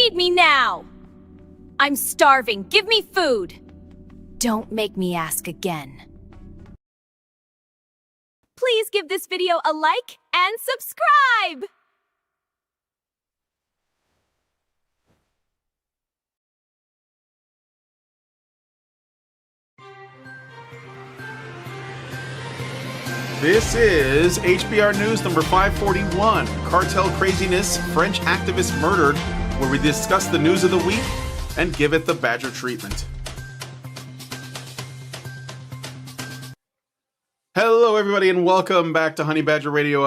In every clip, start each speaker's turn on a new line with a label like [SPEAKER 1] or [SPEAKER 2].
[SPEAKER 1] Feed me now! I'm starving. Give me food! Don't make me ask again. Please give this video a like and subscribe!
[SPEAKER 2] This is HBR News number 541, Cartel Craziness, French activist murdered, where we discuss the news of the week and give it the Badger treatment. Hello everybody and welcome back to Honey Badger Radio.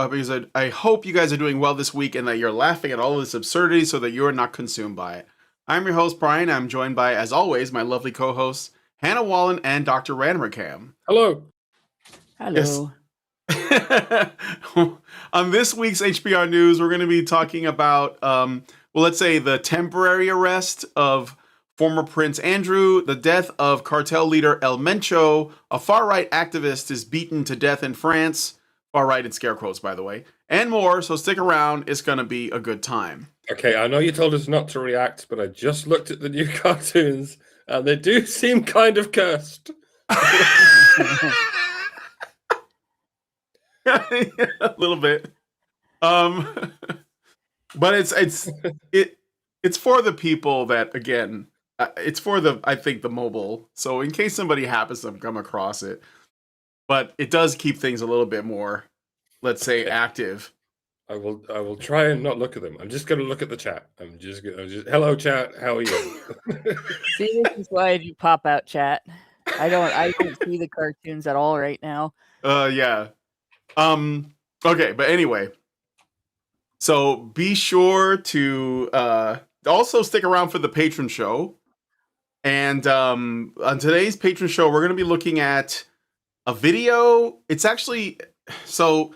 [SPEAKER 2] I hope you guys are doing well this week and that you're laughing at all of this absurdity so that you're not consumed by it. I'm your host Brian. I'm joined by, as always, my lovely co-hosts Hannah Wallen and Dr. Ranmercam.
[SPEAKER 3] Hello.
[SPEAKER 4] Hello.
[SPEAKER 2] Yes. On this week's HBR News, we're going to be talking about, let's say the temporary arrest of former Prince Andrew, the death of cartel leader El Mencho, a far-right activist is beaten to death in France, far-right in scare quotes, by the way, and more, so stick around, it's going to be a good time.
[SPEAKER 3] Okay, I know you told us not to react, but I just looked at the new cartoons, and they do seem kind of cursed.
[SPEAKER 2] A little bit, but it's for the people that, again, it's for I think the mobile. So in case somebody happens to come across it, but it does keep things a little bit more, let's say, active.
[SPEAKER 3] I will try and not look at them. I'm just going to look at the chat. I'm just hello chat. How are you?
[SPEAKER 4] See, this is why I do pop out chat. I don't see the cartoons at all right now.
[SPEAKER 2] Yeah. Okay, but anyway, so be sure to also stick around for the patron show. And on today's patron show, we're going to be looking at a video. It's actually, so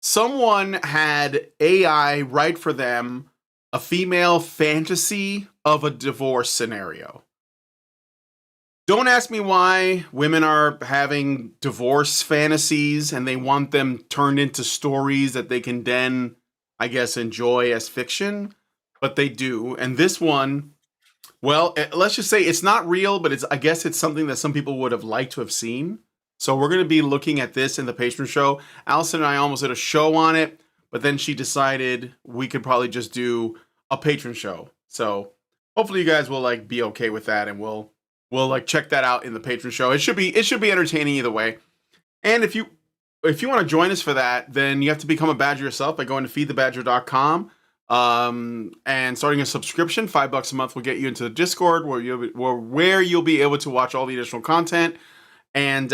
[SPEAKER 2] someone had AI write for them a female fantasy of a divorce scenario. Don't ask me why women are having divorce fantasies and they want them turned into stories that they can then, I guess, enjoy as fiction, but they do. And this one, well, let's just say it's not real, but I guess it's something that some people would have liked to have seen. So we're going to be looking at this in the patron show. Allison and I almost did a show on it, but then she decided we could probably just do a patron show. So hopefully you guys will be okay with that, and we'll check that out in the patron show. It should be entertaining either way. And if you want to join us for that, then you have to become a Badger yourself by going to feedthebadger.com. And starting a subscription, $5 a month will get you into the Discord where you'll be able to watch all the additional content. And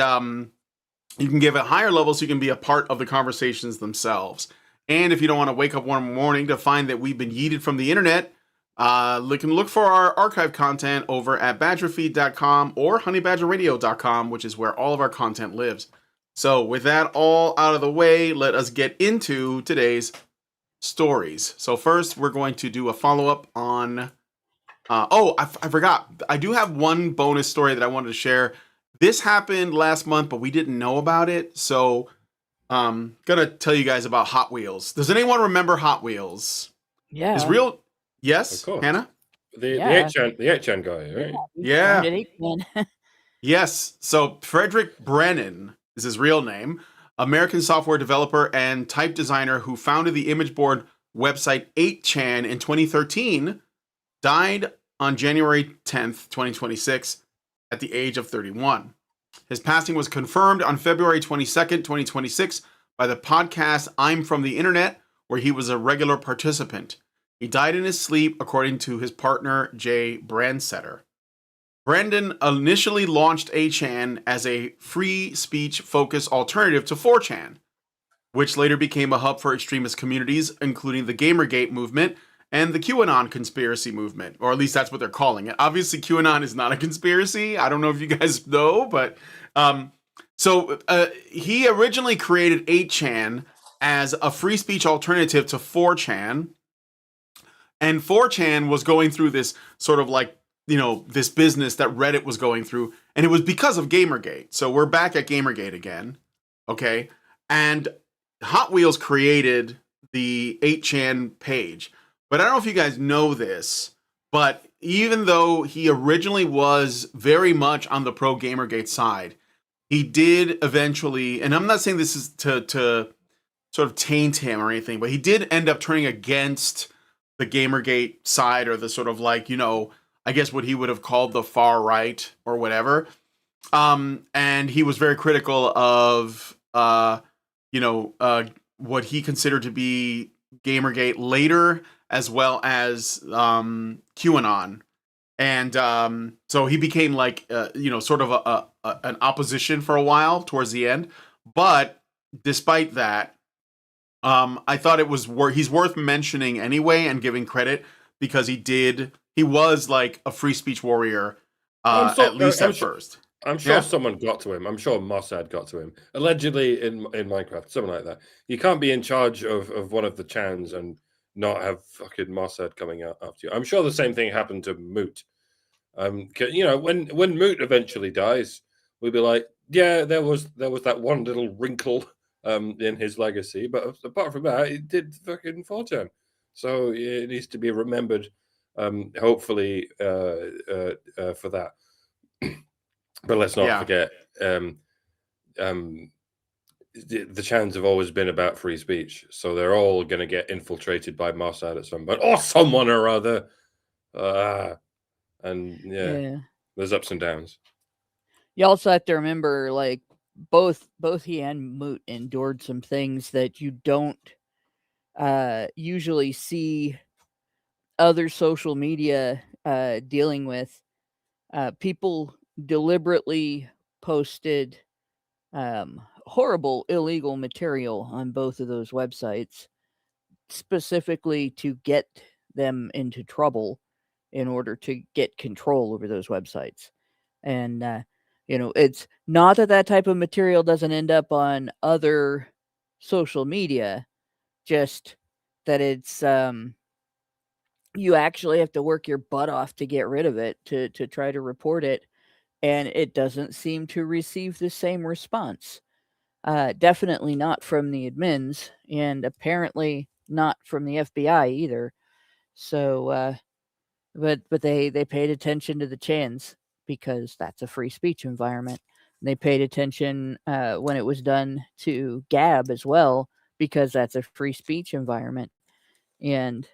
[SPEAKER 2] you can give it higher levels so you can be a part of the conversations themselves. And if you don't want to wake up one morning to find that we've been yeeted from the internet, look for our archive content over at badgerfeed.com or honeybadgerradio.com, which is where all of our content lives. So with that all out of the way, let us get into today's stories. So first, we're going to do a follow-up on... I forgot. I do have one bonus story that I wanted to share. This happened last month, but we didn't know about it. So I'm going to tell you guys about Hot Wheels. Does anyone remember Hot Wheels?
[SPEAKER 4] Yeah.
[SPEAKER 2] Is real... Yes, Hannah?
[SPEAKER 3] The 8chan guy, right?
[SPEAKER 2] Yeah. Yes. So Frederick Brennan is his real name. American software developer and type designer who founded the image board website 8chan in 2013, died on January 10th, 2026, at the age of 31. His passing was confirmed on February 22nd, 2026, by the podcast I'm From the Internet, where he was a regular participant. He died in his sleep, according to his partner, Jay Brandsetter. Brandon initially launched 8chan as a free speech-focused alternative to 4chan, which later became a hub for extremist communities, including the Gamergate movement and the QAnon conspiracy movement, or at least that's what they're calling it. Obviously, QAnon is not a conspiracy. I don't know if you guys know, but he originally created 8chan as a free speech alternative to 4chan. And 4chan was going through this sort of this business that Reddit was going through. And it was because of Gamergate. So we're back at Gamergate again. Okay. And Hot Wheels created the 8chan page. But I don't know if you guys know this, But even though he originally was very much on the pro Gamergate side, he did eventually, and I'm not saying this is to sort of taint him or anything, but he did end up turning against the Gamergate side, or the sort of like, I guess what he would have called the far right or whatever. And he was very critical of, what he considered to be Gamergate later, as well as QAnon. And so he became like, sort of an opposition for a while towards the end. But despite that, I thought it was he's worth mentioning anyway and giving credit, because he was like a free speech warrior, at least at first.
[SPEAKER 3] I'm sure
[SPEAKER 2] Yeah.
[SPEAKER 3] someone got to him. I'm sure Mossad got to him. Allegedly in Minecraft, something like that. You can't be in charge of one of the chans and not have fucking Mossad coming out after you. I'm sure the same thing happened to Moot. When Moot eventually dies, we'll be like, yeah, there was that one little wrinkle in his legacy, but apart from that, it did fucking 4chan. So it needs to be remembered, hopefully, for that. But let's not forget, the chans have always been about free speech, so they're all going to get infiltrated by Mossad at some point, or someone or other. And there's ups and downs.
[SPEAKER 4] You also have to remember, like, both he and Moot endured some things that you don't usually see other social media dealing with. People deliberately posted horrible illegal material on both of those websites, specifically to get them into trouble in order to get control over those websites. And it's not that type of material doesn't end up on other social media, just that it's you actually have to work your butt off to get rid of it, to try to report it, and it doesn't seem to receive the same response. Definitely not from the admins, and apparently not from the FBI either. So, but they paid attention to the chans, because that's a free speech environment. They paid attention when it was done to Gab as well, because that's a free speech environment. And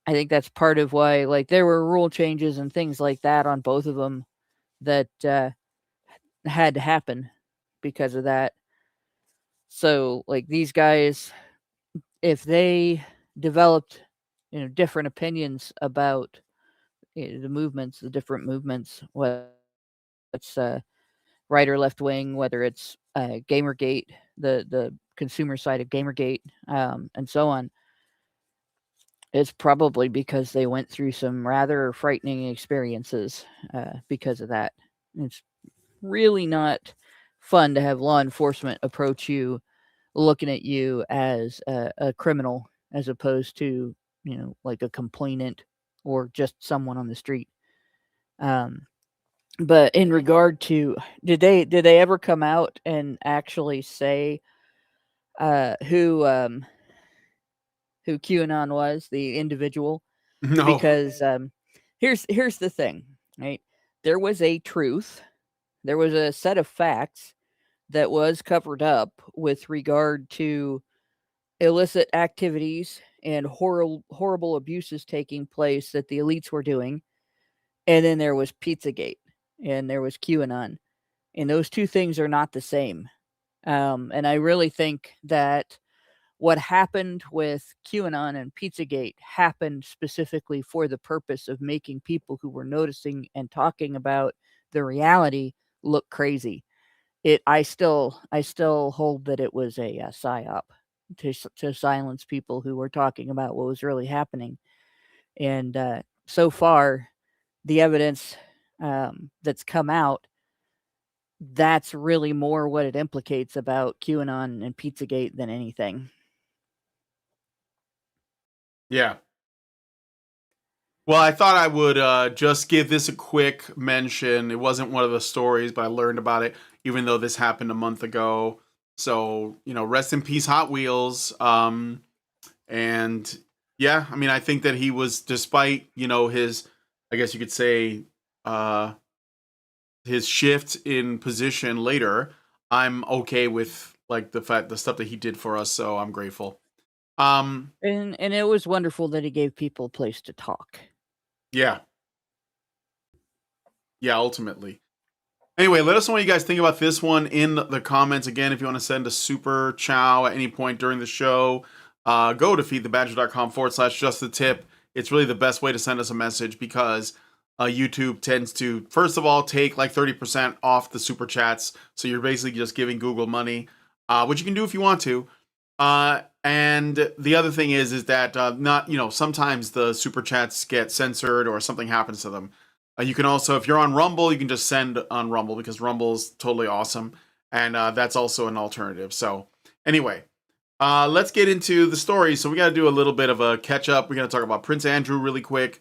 [SPEAKER 4] I think that's part of why, like, there were rule changes and things like that on both of them that had to happen because of that. So, like, these guys, if they developed, different opinions about the different movements, whether it's right or left wing, whether it's Gamergate, the consumer side of Gamergate, and so on, it's probably because they went through some rather frightening experiences because of that. It's really not fun to have law enforcement approach you looking at you as a criminal, as opposed to, like a complainant or just someone on the street. But in regard to, did they ever come out and actually say who QAnon was, the individual?
[SPEAKER 2] No.
[SPEAKER 4] Because here's the thing, right? There was a truth, there was a set of facts that was covered up with regard to illicit activities and horrible abuses taking place that the elites were doing. And then there was Pizzagate, and there was QAnon. And those two things are not the same. And I really think that what happened with QAnon and Pizzagate happened specifically for the purpose of making people who were noticing and talking about the reality look crazy. I still hold that it was a psyop to silence people who were talking about what was really happening. And so far, the evidence that's come out, that's really more what it implicates about QAnon and Pizzagate than anything.
[SPEAKER 2] Yeah. Well, I thought I would just give this a quick mention. It wasn't one of the stories, but I learned about it, even though this happened a month ago. So, rest in peace, Hot Wheels. And yeah, I mean, I think that he was, despite, his I guess you could say, his shift in position later, I'm okay with like the stuff that he did for us, so I'm grateful.
[SPEAKER 4] And it was wonderful that he gave people a place to talk.
[SPEAKER 2] Yeah. Yeah, ultimately. Anyway, let us know what you guys think about this one in the comments. Again, if you want to send a super chow at any point during the show, go to feedthebadger.com/just the tip. It's really the best way to send us a message because YouTube tends to, first of all, take like 30% off the super chats. So you're basically just giving Google money, which you can do if you want to. And the other thing is that not, sometimes the super chats get censored or something happens to them. You can also, if you're on Rumble, you can just send on Rumble because Rumble's totally awesome. And that's also an alternative. So anyway, let's get into the story. So we got to do a little bit of a catch up. We're going to talk about Prince Andrew really quick.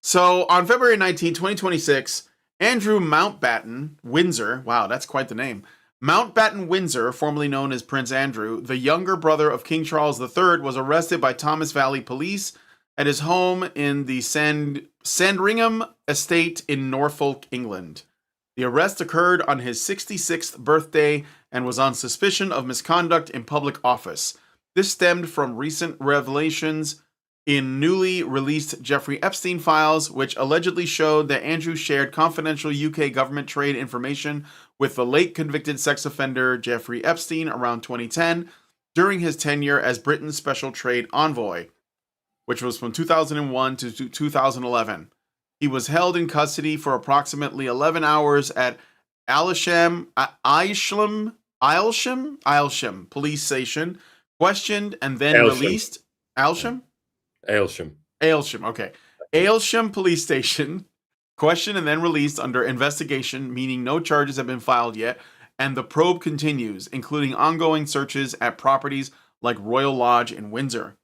[SPEAKER 2] So on February 19, 2026, Andrew Mountbatten Windsor, wow, that's quite the name. Mountbatten Windsor, formerly known as Prince Andrew, the younger brother of King Charles III, was arrested by Thomas Valley Police at his home in the Sandringham estate in Norfolk, England. The arrest occurred on his 66th birthday and was on suspicion of misconduct in public office. This stemmed from recent revelations in newly released Jeffrey Epstein files, which allegedly showed that Andrew shared confidential UK government trade information with the late convicted sex offender Jeffrey Epstein around 2010 during his tenure as Britain's special trade envoy, which was from 2001 to 2011. He was held in custody for approximately 11 hours at Aylsham police station, questioned and then
[SPEAKER 3] Aylsham.
[SPEAKER 2] released. Aylsham?
[SPEAKER 3] Aylsham.
[SPEAKER 2] Aylsham, okay. Aylsham police station, questioned and then released under investigation, meaning no charges have been filed yet, and the probe continues, including ongoing searches at properties like Royal Lodge in Windsor.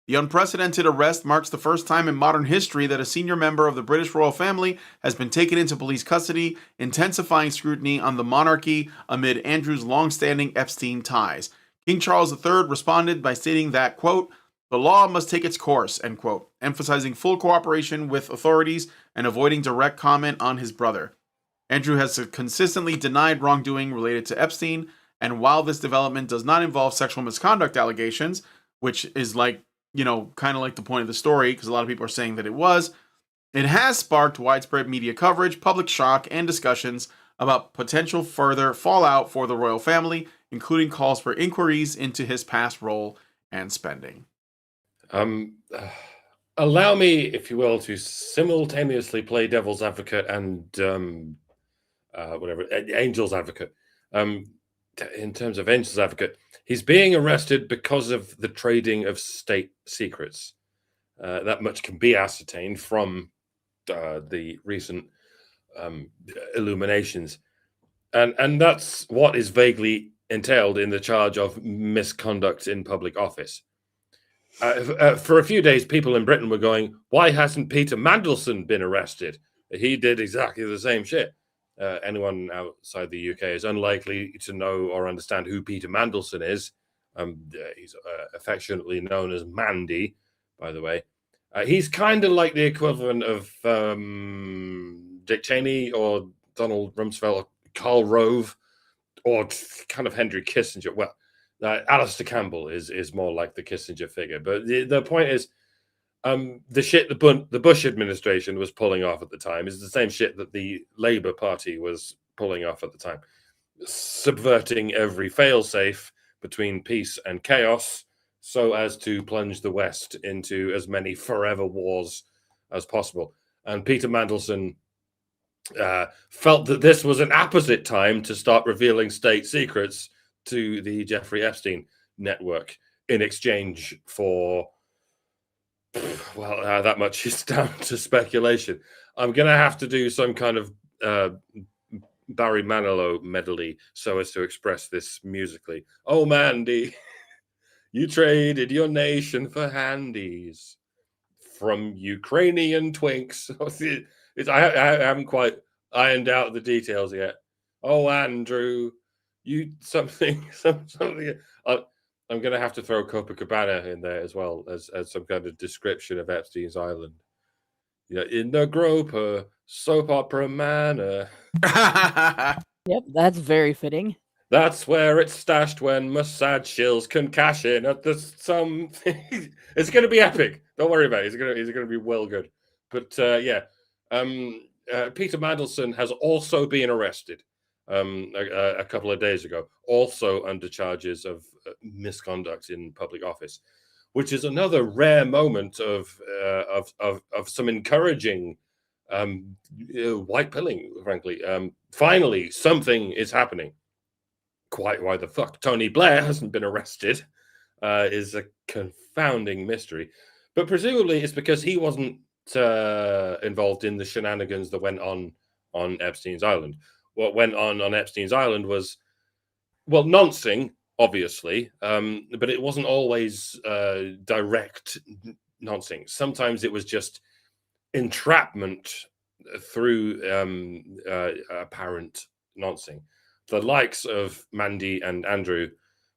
[SPEAKER 2] The unprecedented arrest marks the first time in modern history that a senior member of the British royal family has been taken into police custody, intensifying scrutiny on the monarchy amid Andrew's long-standing Epstein ties. King Charles III responded by stating that, quote, "The law must take its course," end quote, emphasizing full cooperation with authorities and avoiding direct comment on his brother. Andrew has consistently denied wrongdoing related to Epstein, and while this development does not involve sexual misconduct allegations, which is like, kind of like the point of the story, because a lot of people are saying that it was, it has sparked widespread media coverage, public shock, and discussions about potential further fallout for the royal family, including calls for inquiries into his past role and spending.
[SPEAKER 3] Allow me, if you will, to simultaneously play devil's advocate and angel's advocate. In terms of angel's advocate, he's being arrested because of the trading of state secrets. That much can be ascertained from the recent illuminations, and that's what is vaguely entailed in the charge of misconduct in public office. For a few days, people in Britain were going, "Why hasn't Peter Mandelson been arrested? He did exactly the same shit." Anyone outside the UK is unlikely to know or understand who Peter Mandelson is. He's affectionately known as Mandy, by the way. He's kind of like the equivalent of Dick Cheney or Donald Rumsfeld or Karl Rove or kind of Henry Kissinger. Well, Alistair Campbell is more like the Kissinger figure. But the point is, the shit the Bush administration was pulling off at the time is the same shit that the Labour Party was pulling off at the time, subverting every failsafe between peace and chaos so as to plunge the West into as many forever wars as possible. And Peter Mandelson felt that this was an apposite time to start revealing state secrets to the Jeffrey Epstein network in exchange for, well, that much is down to speculation. I'm going to have to do some kind of Barry Manilow medley so as to express this musically. Oh, Mandy, you traded your nation for handies from Ukrainian twinks. I haven't quite ironed out the details yet. Oh, Andrew, you something. I'm going to have to throw Copacabana in there as well as some kind of description of Epstein's Island. Yeah, in the group, soap opera manor.
[SPEAKER 4] Yep, that's very fitting.
[SPEAKER 3] That's where it's stashed when Mossad shills can cash in at the some. It's going to be epic. Don't worry about it. It's going to be well good. But yeah, Peter Mandelson has also been arrested a couple of days ago, also under charges of misconduct in public office, which is another rare moment of some encouraging white pilling. Frankly, finally something is happening. Quite why the fuck Tony Blair hasn't been arrested is a confounding mystery. But presumably it's because he wasn't involved in the shenanigans that went on Epstein's Island. What went on Epstein's Island was, well, noncing, obviously, but it wasn't always direct noncing. Sometimes it was just entrapment through apparent noncing. The likes of Mandy and Andrew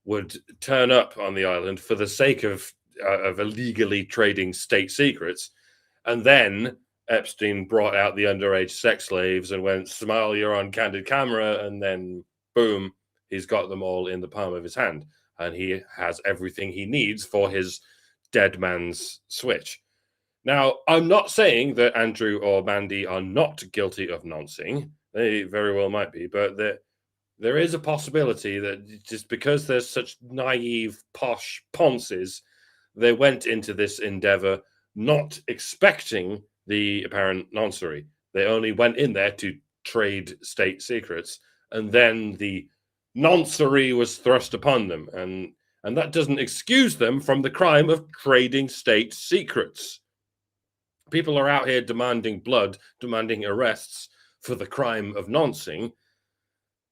[SPEAKER 3] would turn up on the island for the sake of illegally trading state secrets, and then Epstein brought out the underage sex slaves and went, "Smile, you're on candid camera," and then boom, he's got them all in the palm of his hand, and he has everything he needs for his dead man's switch. Now, I'm not saying that Andrew or Mandy are not guilty of noncing. They very well might be, but there is a possibility that just because there's such naive, posh ponces, they went into this endeavor not expecting the apparent noncery. They only went in there to trade state secrets, and then the noncery was thrust upon them, and that doesn't excuse them from the crime of trading state secrets. People are out here demanding blood, demanding arrests for the crime of noncing.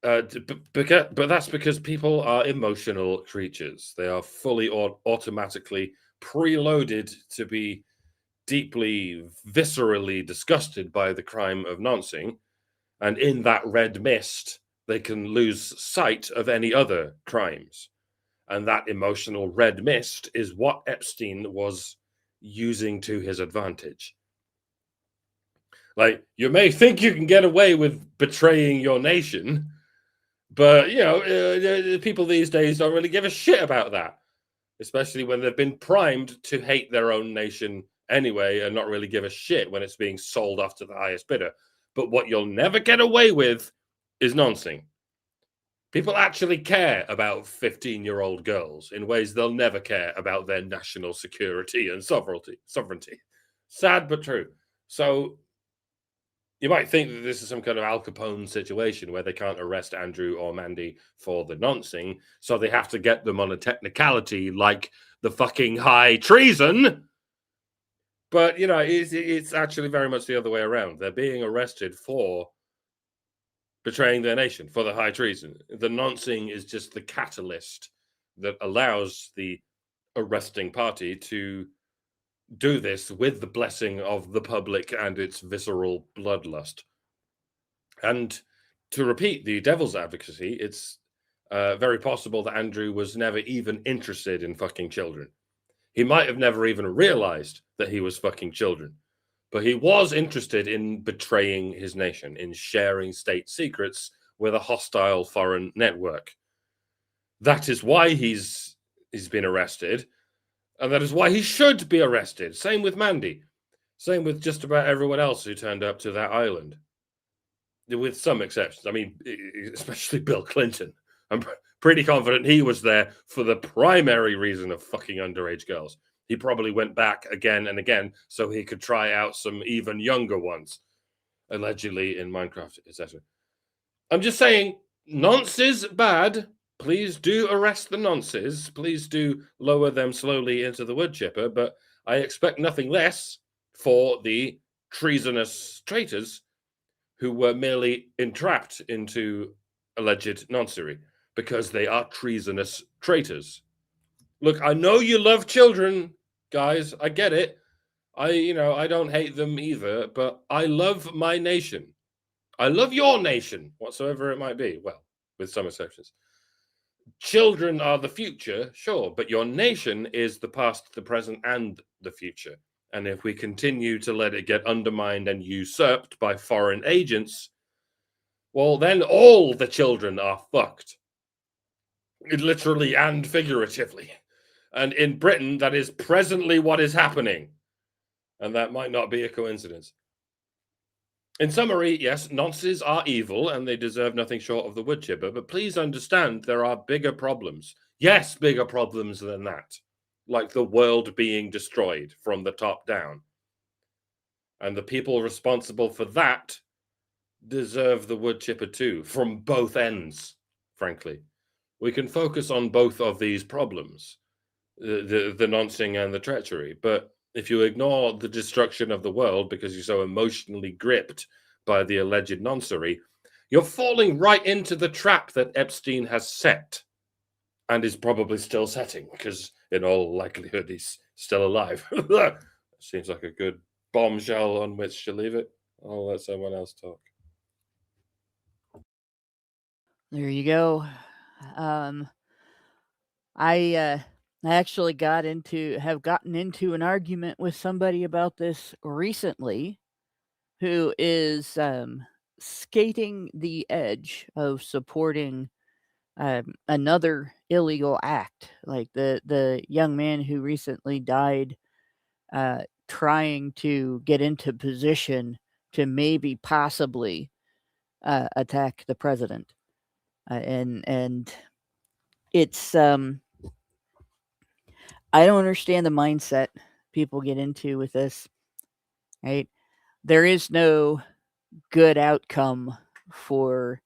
[SPEAKER 3] But that's because people are emotional creatures. They are fully or automatically preloaded to be deeply, viscerally disgusted by the crime of noncing. And in that red mist, they can lose sight of any other crimes. And that emotional red mist is what Epstein was using to his advantage. Like, you may think you can get away with betraying your nation, but, you know, people these days don't really give a shit about that, especially when they've been primed to hate their own nation anyway and not really give a shit when it's being sold off to the highest bidder. But what you'll never get away with is noncing. People actually care about 15-year-old girls in ways they'll never care about their national security and sovereignty. Sad but true. So you might think that this is some kind of Al Capone situation where they can't arrest Andrew or Mandy for the noncing, so they have to get them on a technicality like the fucking high treason. But, you know, it's actually very much the other way around. They're being arrested for betraying their nation, for the high treason. The noncing is just the catalyst that allows the arresting party to do this with the blessing of the public and its visceral bloodlust. And to repeat the devil's advocacy, it's very possible that Andrew was never even interested in fucking children. He might have never even realized that he was fucking children, but he was interested in betraying his nation, in sharing state secrets with a hostile foreign network. That is why he's been arrested. And that is why he should be arrested. Same with Mandy. Same with just about everyone else who turned up to that island. With some exceptions. I mean, especially Bill Clinton. I'm pretty confident he was there for the primary reason of fucking underage girls. He probably went back again and again so he could try out some even younger ones, allegedly in Minecraft, etc. I'm just saying, nonce is bad. Please do arrest the nonces. Please do lower them slowly into the wood chipper. But I expect nothing less for the treasonous traitors who were merely entrapped into alleged noncery because they are treasonous traitors. Look, I know you love children, guys. I get it. I don't hate them either, but I love my nation. I love your nation, whatsoever it might be. Well, with some exceptions. Children are the future, sure, but your nation is the past, the present, and the future. And if we continue to let it get undermined and usurped by foreign agents, well, then all the children are fucked. Literally and figuratively. And in Britain, that is presently what is happening. And that might not be a coincidence. In summary, yes, nonces are evil and they deserve nothing short of the wood chipper, but please understand there are bigger problems. Yes, bigger problems than that, like the world being destroyed from the top down. And the people responsible for that deserve the wood chipper too, from both ends, frankly. We can focus on both of these problems, the noncing and the treachery, but if you ignore the destruction of the world because you're so emotionally gripped by the alleged noncery, you're falling right into the trap that Epstein has set and is probably still setting, because in all likelihood he's still alive. Seems like a good bombshell on which to leave it. I'll let someone else talk.
[SPEAKER 4] There you go. I actually have gotten into an argument with somebody about this recently, who is skating the edge of supporting another illegal act, like the young man who recently died trying to get into position to maybe possibly attack the president, and it's I don't understand the mindset people get into with this. Right, there is no good outcome for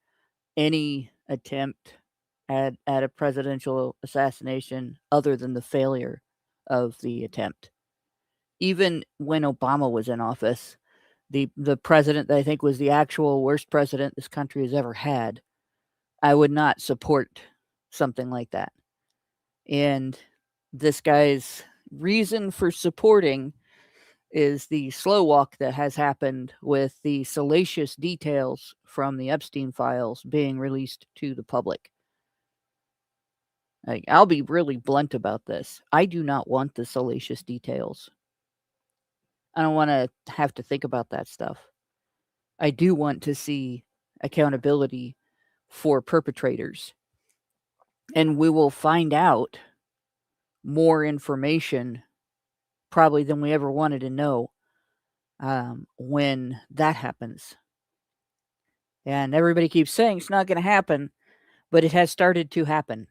[SPEAKER 4] any attempt at a presidential assassination other than the failure of the attempt. Even when Obama was in office, the president that I think was the actual worst president this country has ever had, I would not support something like that. And this guy's reason for supporting is the slow walk that has happened with the salacious details from the Epstein files being released to the public. Like, I'll be really blunt about this. I do not want the salacious details. I don't want to have to think about that stuff. I do want to see accountability for perpetrators. And we will find out more information probably than we ever wanted to know when that happens. And everybody keeps saying it's not going to happen, but it has started to happen.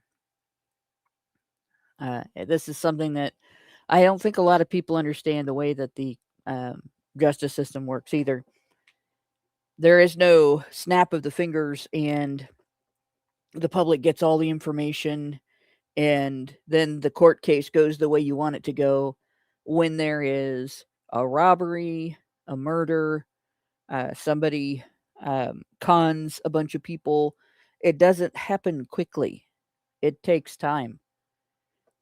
[SPEAKER 4] This is something that I don't think a lot of people understand, the way that the justice system works either. There is no snap of the fingers and the public gets all the information and then the court case goes the way you want it to go. When there is a robbery, a murder, somebody cons a bunch of people, it doesn't happen quickly. It takes time.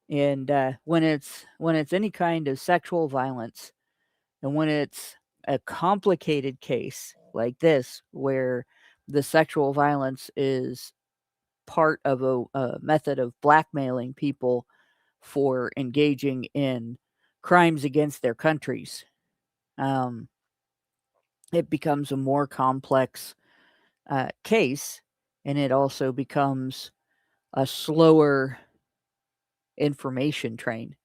[SPEAKER 4] And when it's any kind of sexual violence, and when it's a complicated case like this, where the sexual violence is part of a method of blackmailing people for engaging in crimes against their countries, it becomes a more complex case, and it also becomes a slower information train.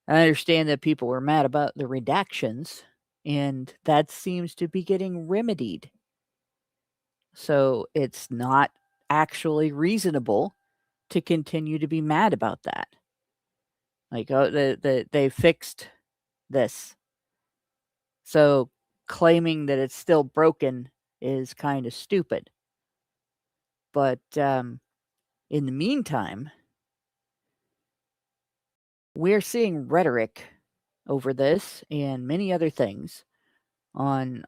[SPEAKER 4] I understand that people were mad about the redactions, and that seems to be getting remedied. So it's not actually reasonable to continue to be mad about that. Like, oh, they fixed this. So claiming that it's still broken is kind of stupid. But in the meantime, we're seeing rhetoric over this and many other things on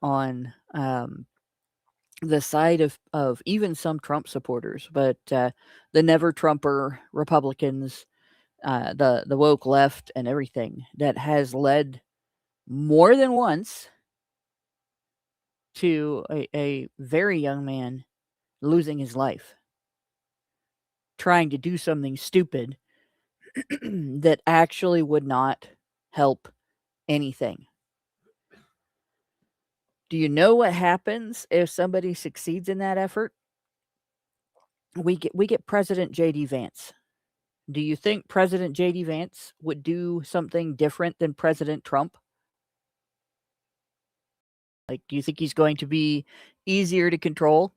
[SPEAKER 4] the side of even some Trump supporters, but the never Trumper Republicans, the woke left, and everything that has led more than once to a very young man losing his life, trying to do something stupid that actually would not help anything. Do you know what happens if somebody succeeds in that effort? We get President J.D. Vance. Do you think President J.D. Vance would do something different than President Trump? Like, do you think he's going to be easier to control?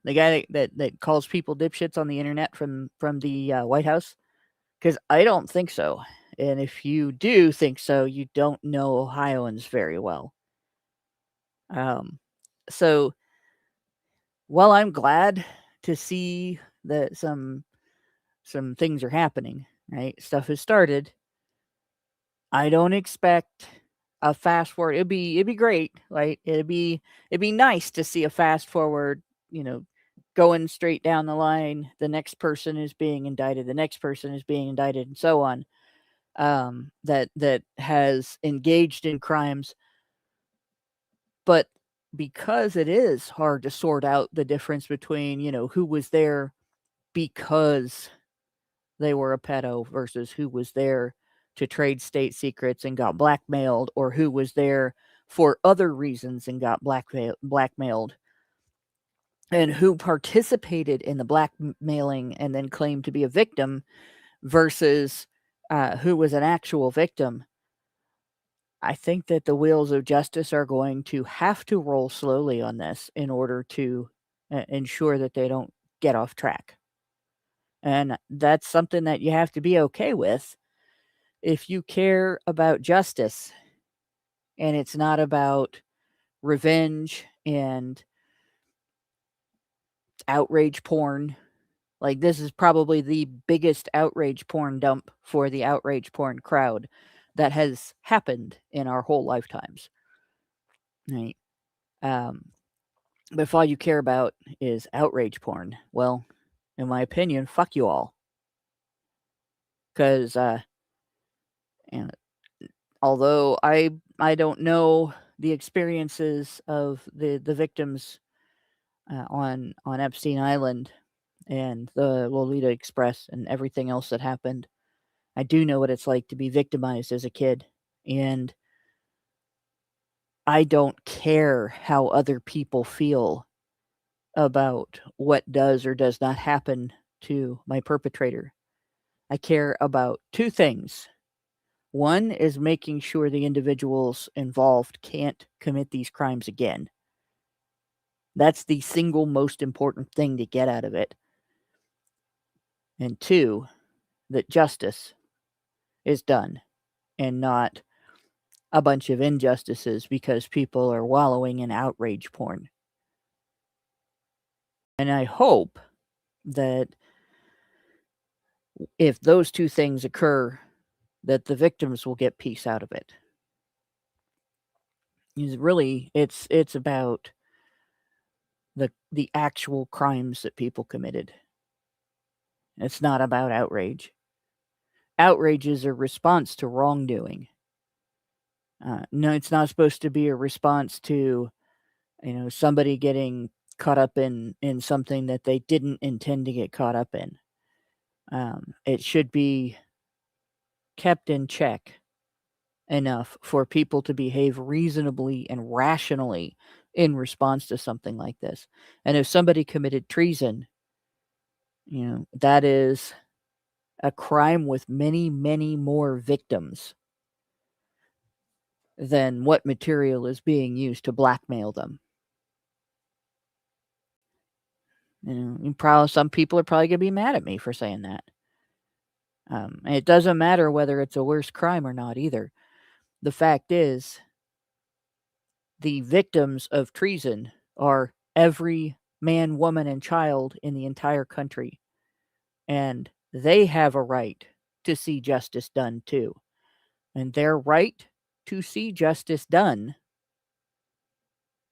[SPEAKER 4] The guy that calls people dipshits on the internet from the White House? Because I don't think so. And if you do think so, you don't know Ohioans very well. So while I'm glad to see that some things are happening, right? Stuff has started. I don't expect a fast forward. It'd be great, right? It'd be nice to see a fast forward, going straight down the line. The next person is being indicted, the next person is being indicted, and so on. That has engaged in crimes. But because it is hard to sort out the difference between, who was there because they were a pedo versus who was there to trade state secrets and got blackmailed, or who was there for other reasons and got blackmailed, and who participated in the blackmailing and then claimed to be a victim versus who was an actual victim. I think that the wheels of justice are going to have to roll slowly on this in order to ensure that they don't get off track. And that's something that you have to be okay with if you care about justice and it's not about revenge and outrage porn. Like, this is probably the biggest outrage porn dump for the outrage porn crowd that has happened in our whole lifetimes. Right? But if all you care about is outrage porn, well, in my opinion, fuck you all. Because, although I don't know the experiences of the victims on Epstein Island and the Lolita Express and everything else that happened, I do know what it's like to be victimized as a kid. And I don't care how other people feel about what does or does not happen to my perpetrator. I care about two things. One is making sure the individuals involved can't commit these crimes again. That's the single most important thing to get out of it. And two, that justice is done and not a bunch of injustices because people are wallowing in outrage porn. And I hope that if those two things occur, that the victims will get peace out of it. Really, it's about the actual crimes that people committed. It's not about outrage. Outrage is a response to wrongdoing. No, it's not supposed to be a response to, somebody getting caught up in something that they didn't intend to get caught up in. It should be kept in check enough for people to behave reasonably and rationally in response to something like this. And if somebody committed treason, that is a crime with many, many more victims than what material is being used to blackmail them. Some people are probably going to be mad at me for saying that. And it doesn't matter whether it's a worse crime or not either. The fact is, the victims of treason are every man, woman, and child in the entire country. And they have a right to see justice done too. And their right to see justice done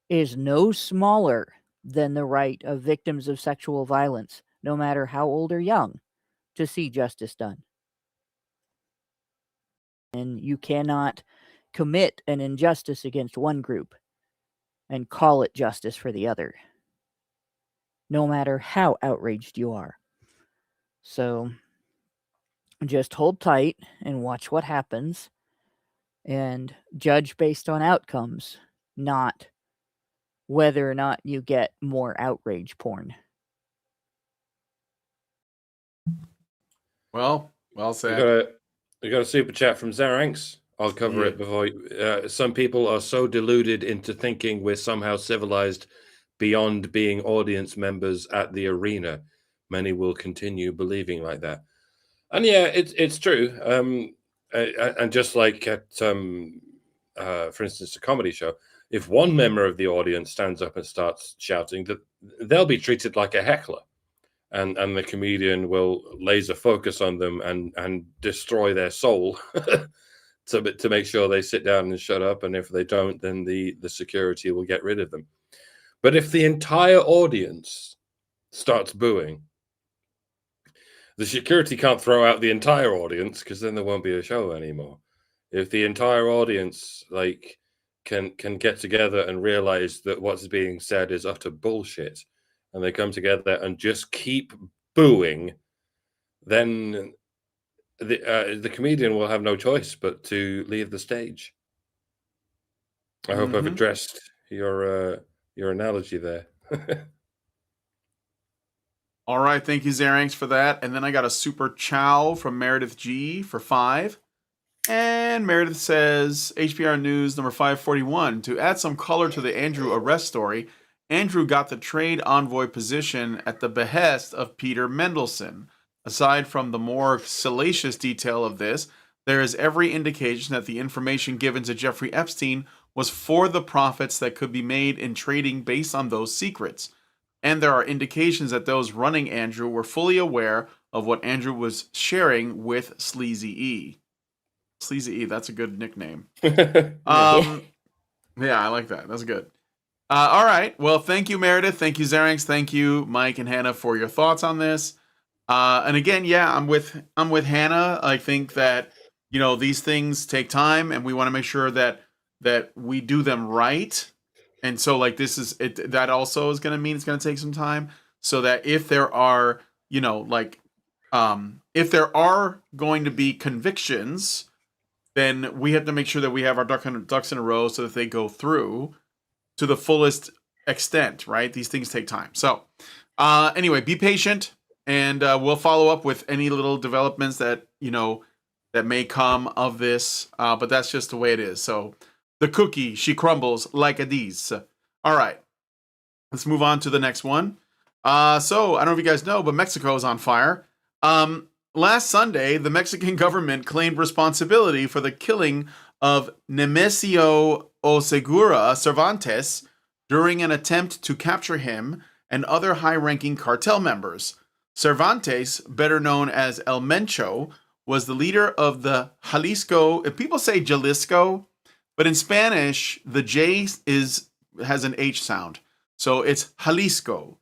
[SPEAKER 4] is no smaller than the right of victims of sexual violence, no matter how old or young, to see justice done. And you cannot commit an injustice against one group and call it justice for the other, no matter how outraged you are. So just hold tight and watch what happens. and judge based on outcomes, not whether or not you get more outrage porn.
[SPEAKER 2] Well
[SPEAKER 3] We
[SPEAKER 2] said.
[SPEAKER 3] got a super chat from Zaranx. I'll cover
[SPEAKER 2] Yeah.
[SPEAKER 3] it before. Some people are so deluded into thinking we're somehow civilized beyond being audience members at the arena. Many will continue believing like that. And yeah, it's true. And just like at, for instance, a comedy show, if one member of the audience stands up and starts shouting, that they'll be treated like a heckler. And the comedian will laser focus on them and destroy their soul to make sure they sit down and shut up. And if they don't, then the security will get rid of them. But if the entire audience starts booing, the security can't throw out the entire audience because then there won't be a show anymore. If the entire audience can get together and realize that what's being said is utter bullshit, and they come together and just keep booing, then the comedian will have no choice but to leave the stage. I hope I've addressed your analogy there.
[SPEAKER 2] All right, thank you, Zaranx, for that. And then I got a super chow from Meredith G for 5. And Meredith says, HBR News number 541, to add some color to the Andrew arrest story, Andrew got the trade envoy position at the behest of Peter Mendelsohn. Aside from the more salacious detail of this, there is every indication that the information given to Jeffrey Epstein was for the profits that could be made in trading based on those secrets. And there are indications that those running Andrew were fully aware of what Andrew was sharing with Sleazy E. Sleazy E, that's a good nickname. Yeah, I like that. That's good. All right. Well, thank you, Meredith. Thank you, Zaranx. Thank you, Mike and Hannah, for your thoughts on this. And again, yeah, I'm with Hannah. I think that these things take time, and we want to make sure that we do them right. And so, like, this is it. That also is going to mean it's going to take some time. So that if there are, if there are going to be convictions, then we have to make sure that we have our ducks in a row so that they go through to the fullest extent, right? These things take time. So anyway, be patient, and we'll follow up with any little developments that, that may come of this. But that's just the way it is. So the cookie, she crumbles like a these. All right, let's move on to the next one. So I don't know if you guys know, but Mexico is on fire. Last Sunday, the Mexican government claimed responsibility for the killing of Nemesio Osegura Cervantes during an attempt to capture him and other high-ranking cartel members. Cervantes, better known as El Mencho, was the leader of the Jalisco. If people say Jalisco, but in Spanish, the J has an H sound. So it's Jalisco.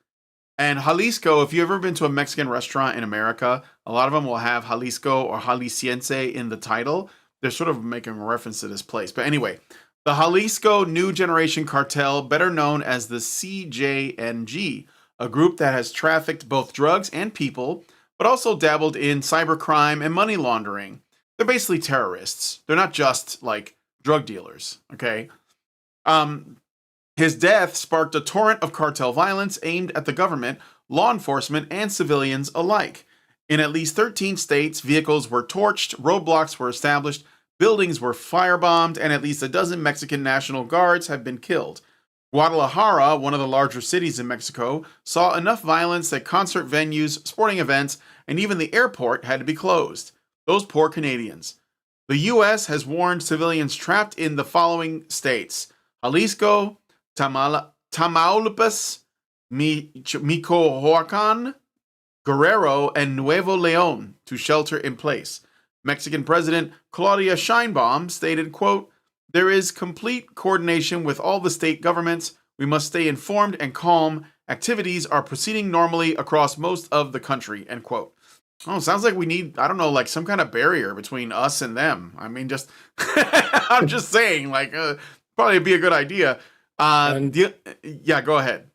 [SPEAKER 2] And Jalisco, if you've ever been to a Mexican restaurant in America, a lot of them will have Jalisco or Jalisciense in the title. They're sort of making a reference to this place. But anyway, the Jalisco New Generation Cartel, better known as the CJNG, a group that has trafficked both drugs and people, but also dabbled in cybercrime and money laundering. They're basically terrorists. They're not just like drug dealers, okay? His death sparked a torrent of cartel violence aimed at the government, law enforcement, and civilians alike. In at least 13 states, vehicles were torched, roadblocks were established, buildings were firebombed, and at least a dozen Mexican National Guards have been killed. Guadalajara, one of the larger cities in Mexico, saw enough violence that concert venues, sporting events, and even the airport had to be closed. Those poor Canadians. The U.S. has warned civilians trapped in the following states: Jalisco, Tamaulipas, Michoacan, Guerrero, and Nuevo León to shelter in place. Mexican President Claudia Sheinbaum stated, quote, "There is complete coordination with all the state governments. We must stay informed and calm. Activities are proceeding normally across most of the country," end quote. Oh, sounds like we need, I don't know, like some kind of barrier between us and them. I mean, just, I'm just saying, like, probably be a good idea. Yeah, go ahead.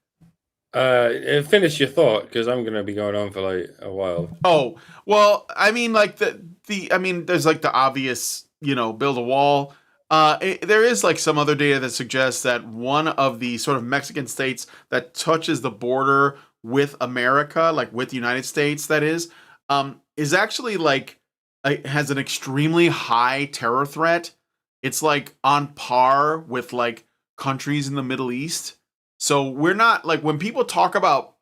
[SPEAKER 3] Finish your thought, because I'm going to be going on for like a while.
[SPEAKER 2] Oh, well, I mean, like I mean, there's like the obvious, build a wall. There is like some other data that suggests that one of the sort of Mexican states that touches the border with America, like with the United States, that is actually like has an extremely high terror threat. It's like on par with like countries in the Middle East. So we're not like when people talk about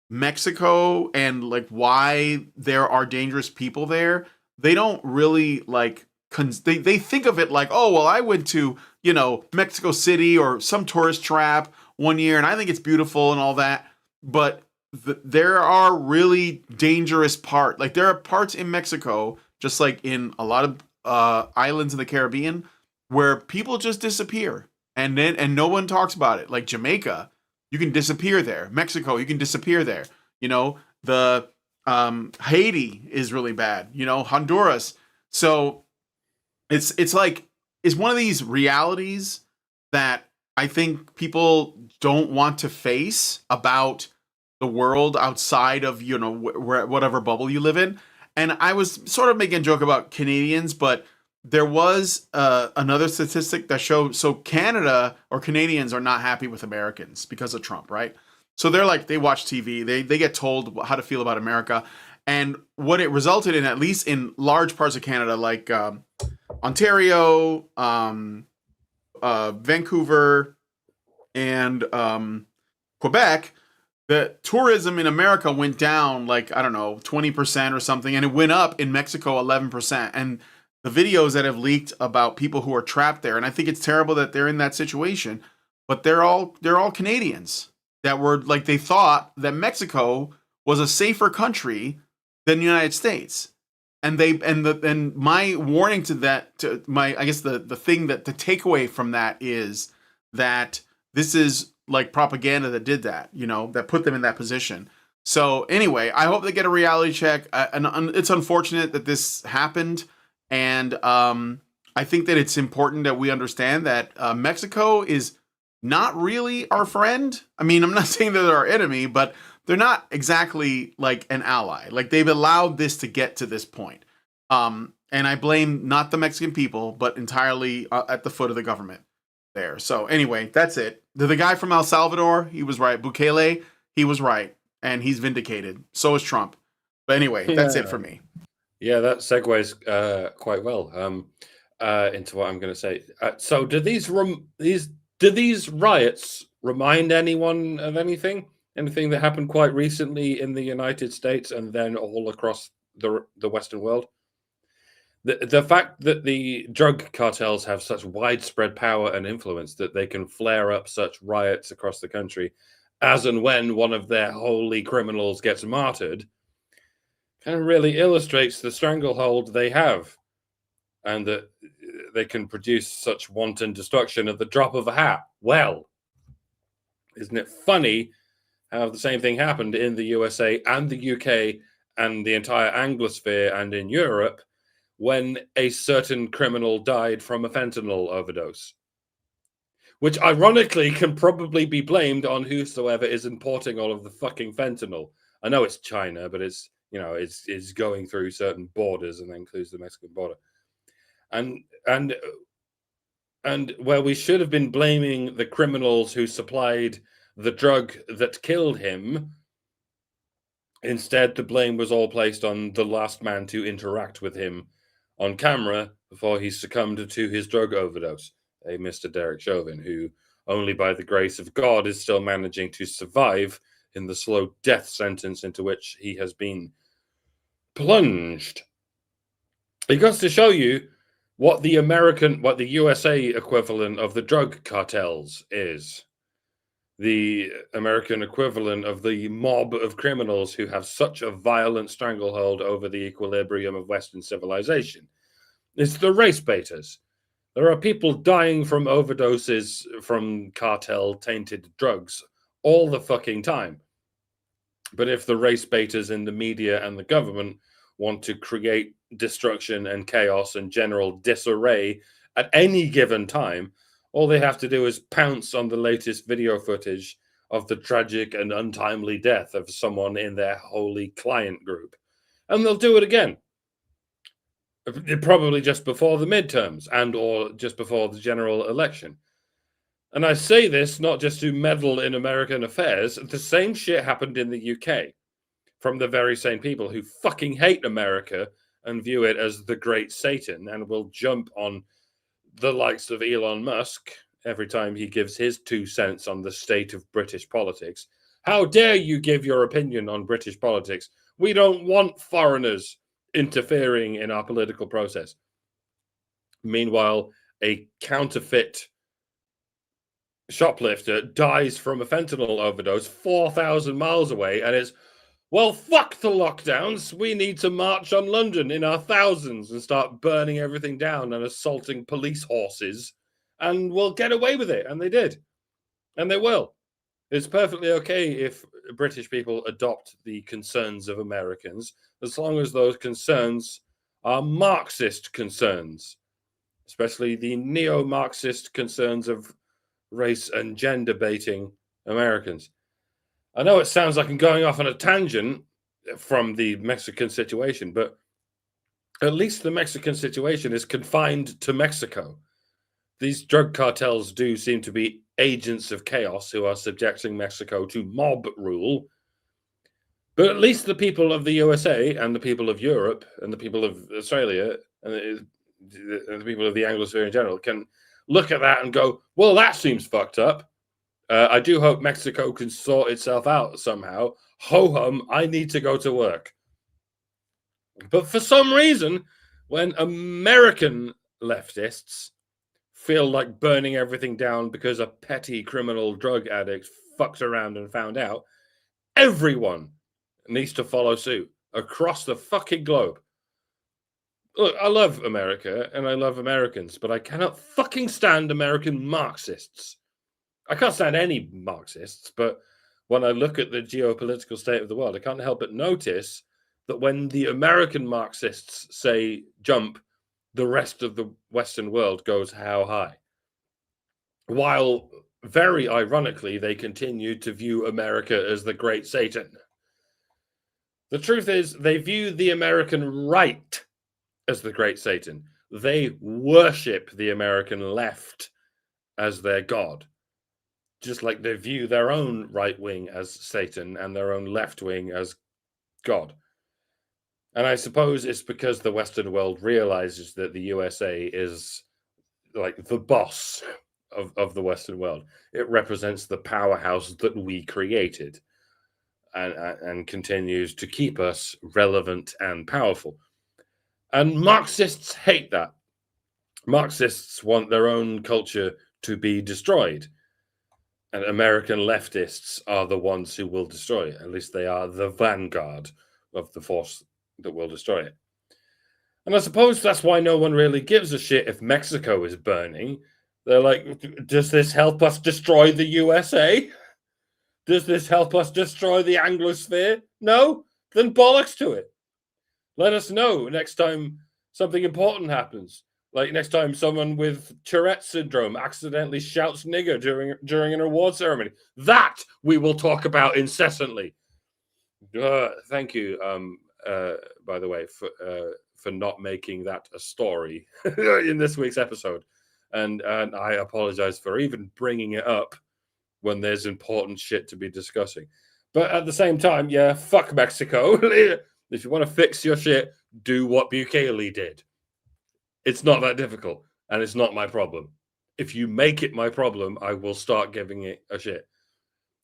[SPEAKER 2] Mexico and like why there are dangerous people there, they don't really like they think of it like, oh well, I went to, you know, Mexico City or some tourist trap one year and I think it's beautiful and all that, but there are really dangerous like there are parts in Mexico, just like in a lot of islands in the Caribbean, where people just disappear and no one talks about it. Like Jamaica, you can disappear there. Mexico, you can disappear there. You know, the Haiti is really bad. You know, Honduras. So it's like it's one of these realities that I think people don't want to face about the world outside of, you know, whatever bubble you live in. And I was sort of making a joke about Canadians, but there was another statistic that showed so Canada or Canadians are not happy with Americans because of Trump, right? So they're like they watch TV, they get told how to feel about America, and what it resulted in, at least in large parts of Canada, like Ontario, Vancouver, and Quebec, the tourism in America went down like, I don't know, 20% or something, and it went up in Mexico 11%. And the videos that have leaked about people who are trapped there, and I think it's terrible that they're in that situation, but they're all Canadians that were like they thought that Mexico was a safer country than the United States. And and my warning to that, to my, I guess the thing that the takeaway from that is that this is like propaganda that did that, you know, that put them in that position. So anyway, I hope they get a reality check. And it's unfortunate that this happened, and I think that it's important that we understand that Mexico is not really our friend. I mean, I'm not saying that they're our enemy, but they're not exactly like an ally. Like they've allowed this to get to this point. And I blame not the Mexican people, but entirely at the foot of the government there. So anyway, that's it. The guy from El Salvador, he was right. Bukele, he was right. And he's vindicated. So is Trump. But anyway, that's it for me.
[SPEAKER 3] Yeah, that segues quite well into what I'm going to say. So do these riots remind anyone of anything? Anything that happened quite recently in the United States and then all across the Western world? The fact that the drug cartels have such widespread power and influence that they can flare up such riots across the country as and when one of their holy criminals gets martyred kind of really illustrates the stranglehold they have, and that they can produce such wanton destruction at the drop of a hat. Well, isn't it funny how the same thing happened in the USA and the UK and the entire Anglosphere and in Europe when a certain criminal died from a fentanyl overdose, which ironically can probably be blamed on whosoever is importing all of the fucking fentanyl. I know it's China, but it's, you know, it's going through certain borders, and that includes the Mexican border. And where we should have been blaming the criminals who supplied the drug that killed him, instead the blame was all placed on the last man to interact with him on camera before he succumbed to his drug overdose, a Mr. Derek Chauvin, who only by the grace of God is still managing to survive in the slow death sentence into which he has been plunged. It goes to show you what the USA equivalent of the drug cartels is. The American equivalent of the mob of criminals who have such a violent stranglehold over the equilibrium of Western civilization. It's the race baiters. There are people dying from overdoses from cartel-tainted drugs all the fucking time. But if the race baiters in the media and the government want to create destruction and chaos and general disarray at any given time, all they have to do is pounce on the latest video footage of the tragic and untimely death of someone in their holy client group, and they'll do it again. probably just before the midterms and or just before the general election. And I say this not just to meddle in American affairs. The same shit happened in the UK from the very same people who fucking hate America and view it as the great Satan and will jump on the likes of Elon Musk every time he gives his 2 cents on the state of British politics. How dare you give your opinion on British politics? We don't want foreigners interfering in our political process. Meanwhile, a counterfeit shoplifter dies from a fentanyl overdose 4,000 miles away, and it's, well, fuck the lockdowns. We need to march on London in our thousands and start burning everything down and assaulting police horses, and we'll get away with it. And they did. And they will. It's perfectly okay if British people adopt the concerns of Americans, as long as those concerns are Marxist concerns, especially the neo-Marxist concerns of race and gender baiting Americans. I know it sounds like I'm going off on a tangent from the Mexican situation, but at least the Mexican situation is confined to Mexico. These drug cartels do seem to be agents of chaos who are subjecting Mexico to mob rule. But at least the people of the USA and the people of Europe and the people of Australia and the people of the Anglosphere in general can look at that and go, well, that seems fucked up. I do hope Mexico can sort itself out somehow. Ho-hum, I need to go to work. But for some reason, when American leftists feel like burning everything down because a petty criminal drug addict fucked around and found out, everyone needs to follow suit across the fucking globe. Look, I love America and I love Americans, but I cannot fucking stand American Marxists. I can't stand any Marxists, but when I look at the geopolitical state of the world, I can't help but notice that when the American Marxists say jump, the rest of the Western world goes how high. While, very ironically, they continue to view America as the great Satan. The truth is, they view the American right as the great Satan. They worship the American left as their god. Just like they view their own right wing as Satan and their own left wing as God. And I suppose it's because the Western world realizes that the USA is like the boss of the Western world. It represents the powerhouse that we created and continues to keep us relevant and powerful. And Marxists hate that. Marxists want their own culture to be destroyed. And American leftists are the ones who will destroy it. At least they are the vanguard of the force that will destroy it. And I suppose that's why no one really gives a shit if Mexico is burning. They're like, does this help us destroy the USA? Does this help us destroy the Anglosphere? No? Then bollocks to it. Let us know next time something important happens. Like next time someone with Tourette syndrome accidentally shouts nigger during an award ceremony. That we will talk about incessantly. Thank you, by the way, for not making that a story in this week's episode. And I apologize for even bringing it up when there's important shit to be discussing. But at the same time, yeah, fuck Mexico. If you want to fix your shit, do what Bukele did. It's not that difficult, and it's not my problem. If you make it my problem, I will start giving it a shit.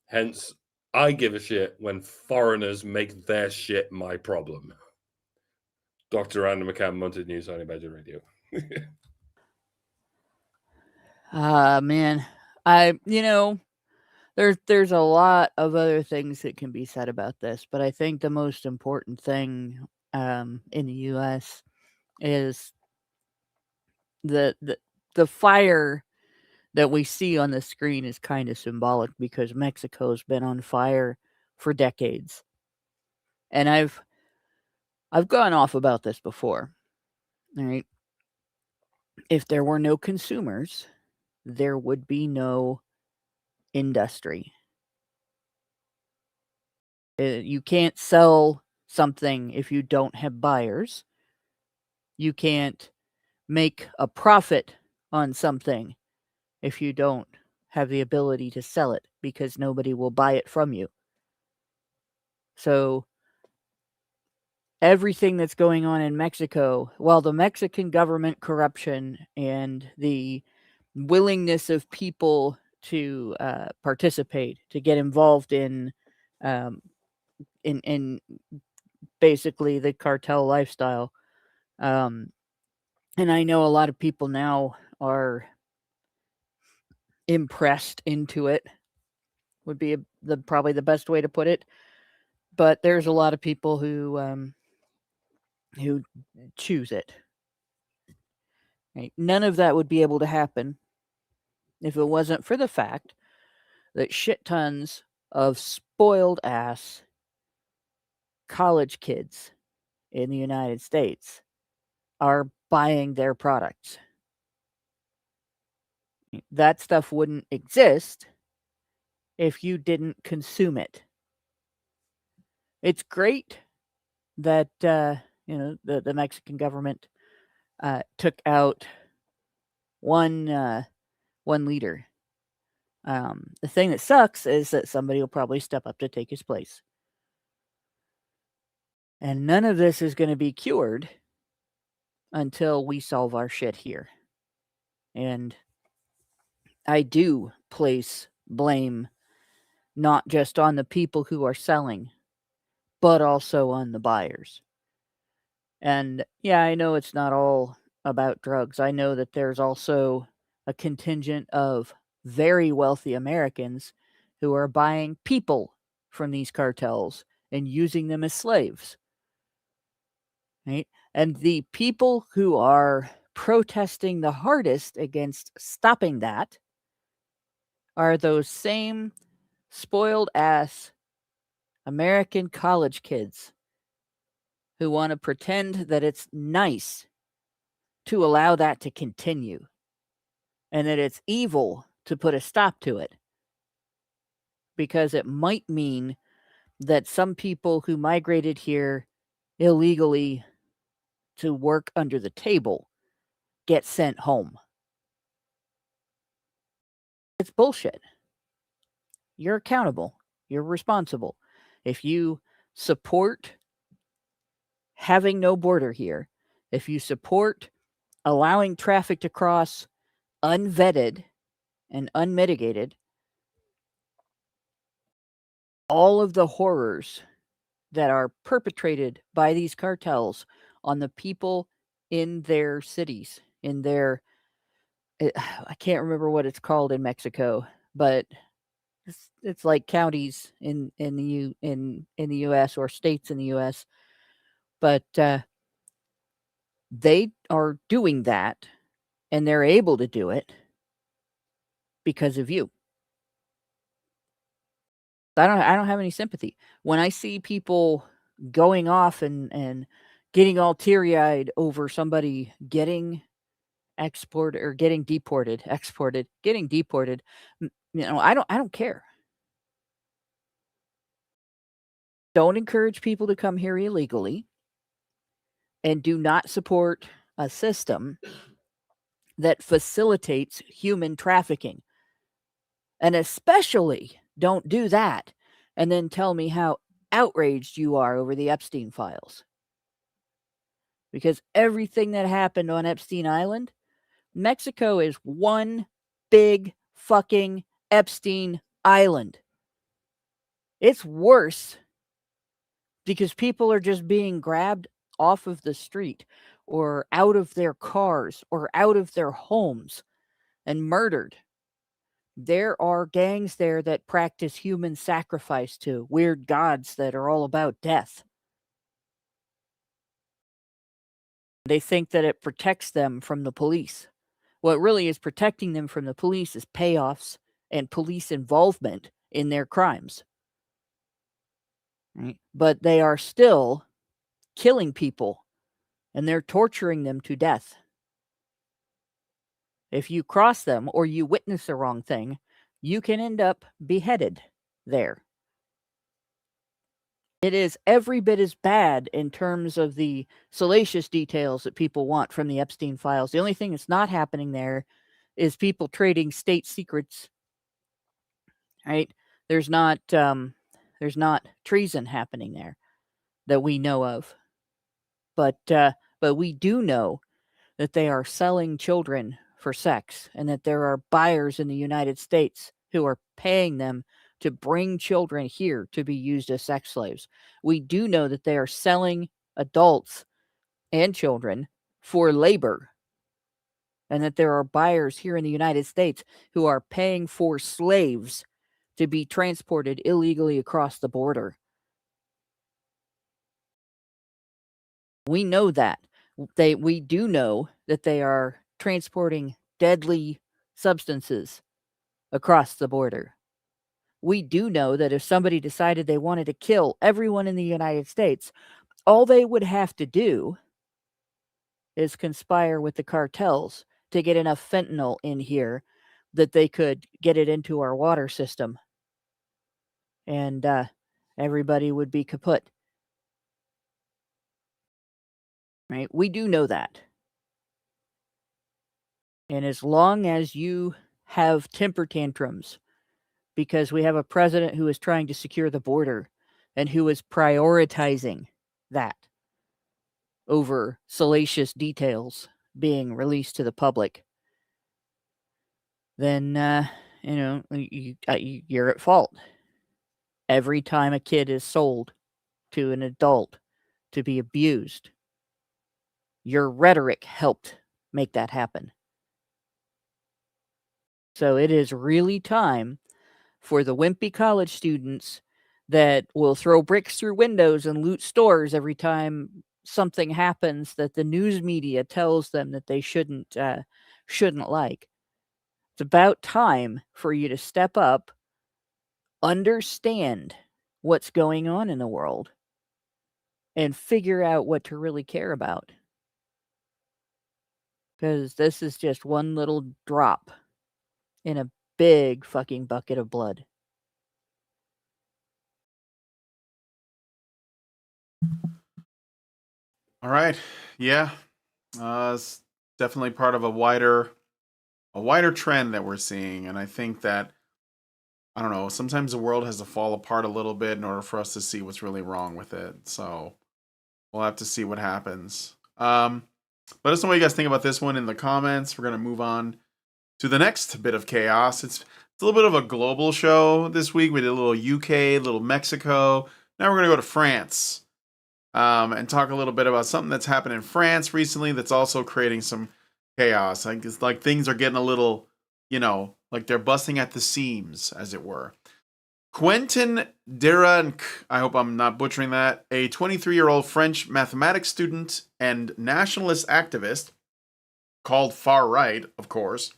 [SPEAKER 3] Hence, I give a shit when foreigners make their shit my problem. Dr. Random McCann, Mounted News, Honey Badger Radio.
[SPEAKER 4] Man, there's a lot of other things that can be said about this, but I think the most important thing in the U.S. is the fire that we see on the screen is kind of symbolic because Mexico's been on fire for decades. And I've gone off about this before. All right. If there were no consumers, there would be no industry. You can't sell something if you don't have buyers. You can't make a profit on something if you don't have the ability to sell it, because nobody will buy it from you. So everything that's going on in Mexico, while the Mexican government corruption and the willingness of people to participate, to get involved in basically the cartel lifestyle, and I know a lot of people now are impressed into it, would be probably the best way to put it. But there's a lot of people who choose it. Right? None of that would be able to happen if it wasn't for the fact that shit tons of spoiled ass college kids in the United States are buying their products. That stuff wouldn't exist if you didn't consume it. It's great that the Mexican government took out one leader. The thing that sucks is that somebody will probably step up to take his place. And none of this is going to be cured until we solve our shit here. And I do place blame not just on the people who are selling, but also on the buyers. And yeah, I know it's not all about drugs. I know that there's also a contingent of very wealthy Americans who are buying people from these cartels and using them as slaves. Right? And the people who are protesting the hardest against stopping that are those same spoiled ass American college kids who want to pretend that it's nice to allow that to continue and that it's evil to put a stop to it, because it might mean that some people who migrated here illegally to work under the table get sent home. It's bullshit. You're accountable. You're responsible. If you support having no border here, if you support allowing traffic to cross unvetted and unmitigated, all of the horrors that are perpetrated by these cartels on the people in their cities, in their, I can't remember what it's called in Mexico, but it's like counties in the U.S. or states in the U.S. But they are doing that, and they're able to do it because of you. I don't have any sympathy when I see people going off and getting all teary-eyed over somebody getting getting deported. I don't care. Don't encourage people to come here illegally, and do not support a system that facilitates human trafficking. And especially don't do that and then tell me how outraged you are over the Epstein files. Because everything that happened on Epstein Island, Mexico is one big fucking Epstein Island. It's worse because people are just being grabbed off of the street or out of their cars or out of their homes and murdered. There are gangs there that practice human sacrifice to weird gods that are all about death. They think that it protects them from the police. What really is protecting them from the police is payoffs and police involvement in their crimes. Right? But they are still killing people, and they're torturing them to death. If you cross them or you witness the wrong thing, you can end up beheaded there. It is every bit as bad in terms of the salacious details that people want from the Epstein files. The only thing that's not happening there is people trading state secrets. Right? There's not treason happening there that we know of. But we do know that they are selling children for sex, and that there are buyers in the United States who are paying them to bring children here to be used as sex slaves. We do know that they are selling adults and children for labor, and that there are buyers here in the United States who are paying for slaves to be transported illegally across the border. We know that. We do know that they are transporting deadly substances across the border. We do know that if somebody decided they wanted to kill everyone in the United States, all they would have to do is conspire with the cartels to get enough fentanyl in here that they could get it into our water system. And everybody would be kaput. Right? We do know that. And as long as you have temper tantrums because we have a president who is trying to secure the border and who is prioritizing that over salacious details being released to the public, then, you're at fault. Every time a kid is sold to an adult to be abused, your rhetoric helped make that happen. So it is really time for the wimpy college students that will throw bricks through windows and loot stores every time something happens that the news media tells them that they shouldn't like. It's about time for you to step up, understand what's going on in the world, and figure out what to really care about. Because this is just one little drop in a big fucking bucket of blood.
[SPEAKER 2] All right. Yeah. It's definitely part of a wider trend that we're seeing. And I think that, I don't know, sometimes the world has to fall apart a little bit in order for us to see what's really wrong with it. So we'll have to see what happens. Let us know what you guys think about this one in the comments. We're going to move on to the next bit of chaos. It's a little bit of a global show this week. We did a little UK, a little Mexico. Now we're going to go to France and talk a little bit about something that's happened in France recently that's also creating some chaos. It's like things are getting a little, like they're busting at the seams, as it were. Quentin Deranc, I hope I'm not butchering that, a 23-year-old French mathematics student and nationalist activist, called far right, of course,